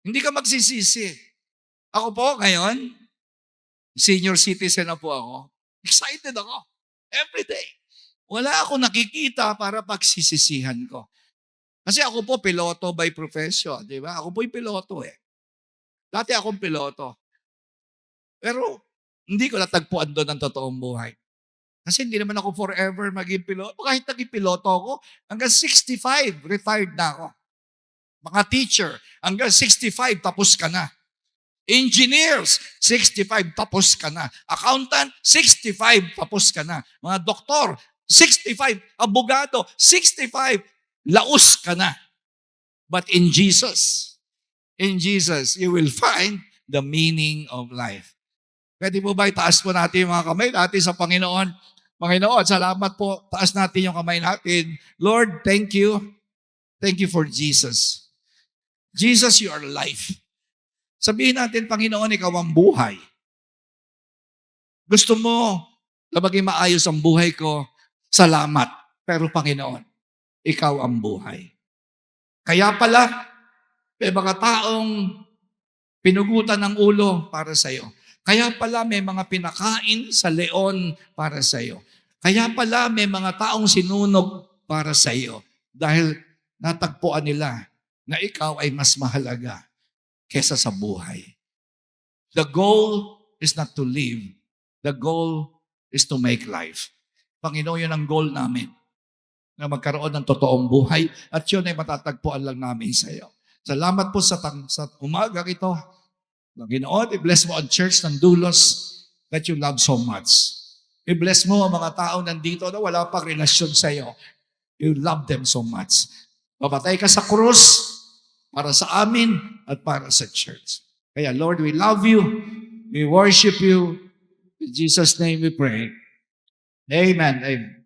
Hindi ka magsisisi. Ako po ngayon, senior citizen na po ako. Excited ako. Every day. Wala ako nakikita para pagsisisihan ko. Kasi ako po piloto by profession, di ba? Ako po'y piloto eh. Dati akong piloto. Pero hindi ko natagpuan doon ang totoong buhay. Kasi hindi naman ako forever maging piloto. Kahit naging piloto ako, hanggang 65, retired na ako. Mga teacher, hanggang 65, tapos ka na. Engineers, 65, tapos ka na. Accountant, 65, tapos ka na. Mga doktor, 65. Abogado, 65, laos ka na. But in Jesus, you will find the meaning of life. Pwede po ba itaas po natin yung mga kamay natin sa Panginoon? Panginoon, salamat po. Taas natin yung kamay natin. Lord, thank you. Thank you for Jesus. Jesus, you are life. Sabihin natin, Panginoon, ikaw ang buhay. Gusto mo na maging maayos ang buhay ko? Salamat. Pero Panginoon, ikaw ang buhay. Kaya pala, may mga taong pinugutan ng ulo para sa iyo. Kaya pala may mga pinakain sa leon para sa iyo. Kaya pala may mga taong sinunog para sa iyo. Dahil natagpuan nila na ikaw ay mas mahalaga kesa sa buhay. The goal is not to live. The goal is to make life. Panginoon, yun ang goal namin. Na magkaroon ng totoong buhay at yun ay matatagpuan lang namin sa iyo. Salamat po sa umaga ito. Panginoon, i-bless mo ang church ng Dulos that you love so much. I-bless mo ang mga tao nandito na wala pang relasyon sa iyo. You love them so much. Mamatay ka sa krus para sa amin at para sa church. Kaya Lord, we love you. We worship you. In Jesus' name we pray. Amen. Amen.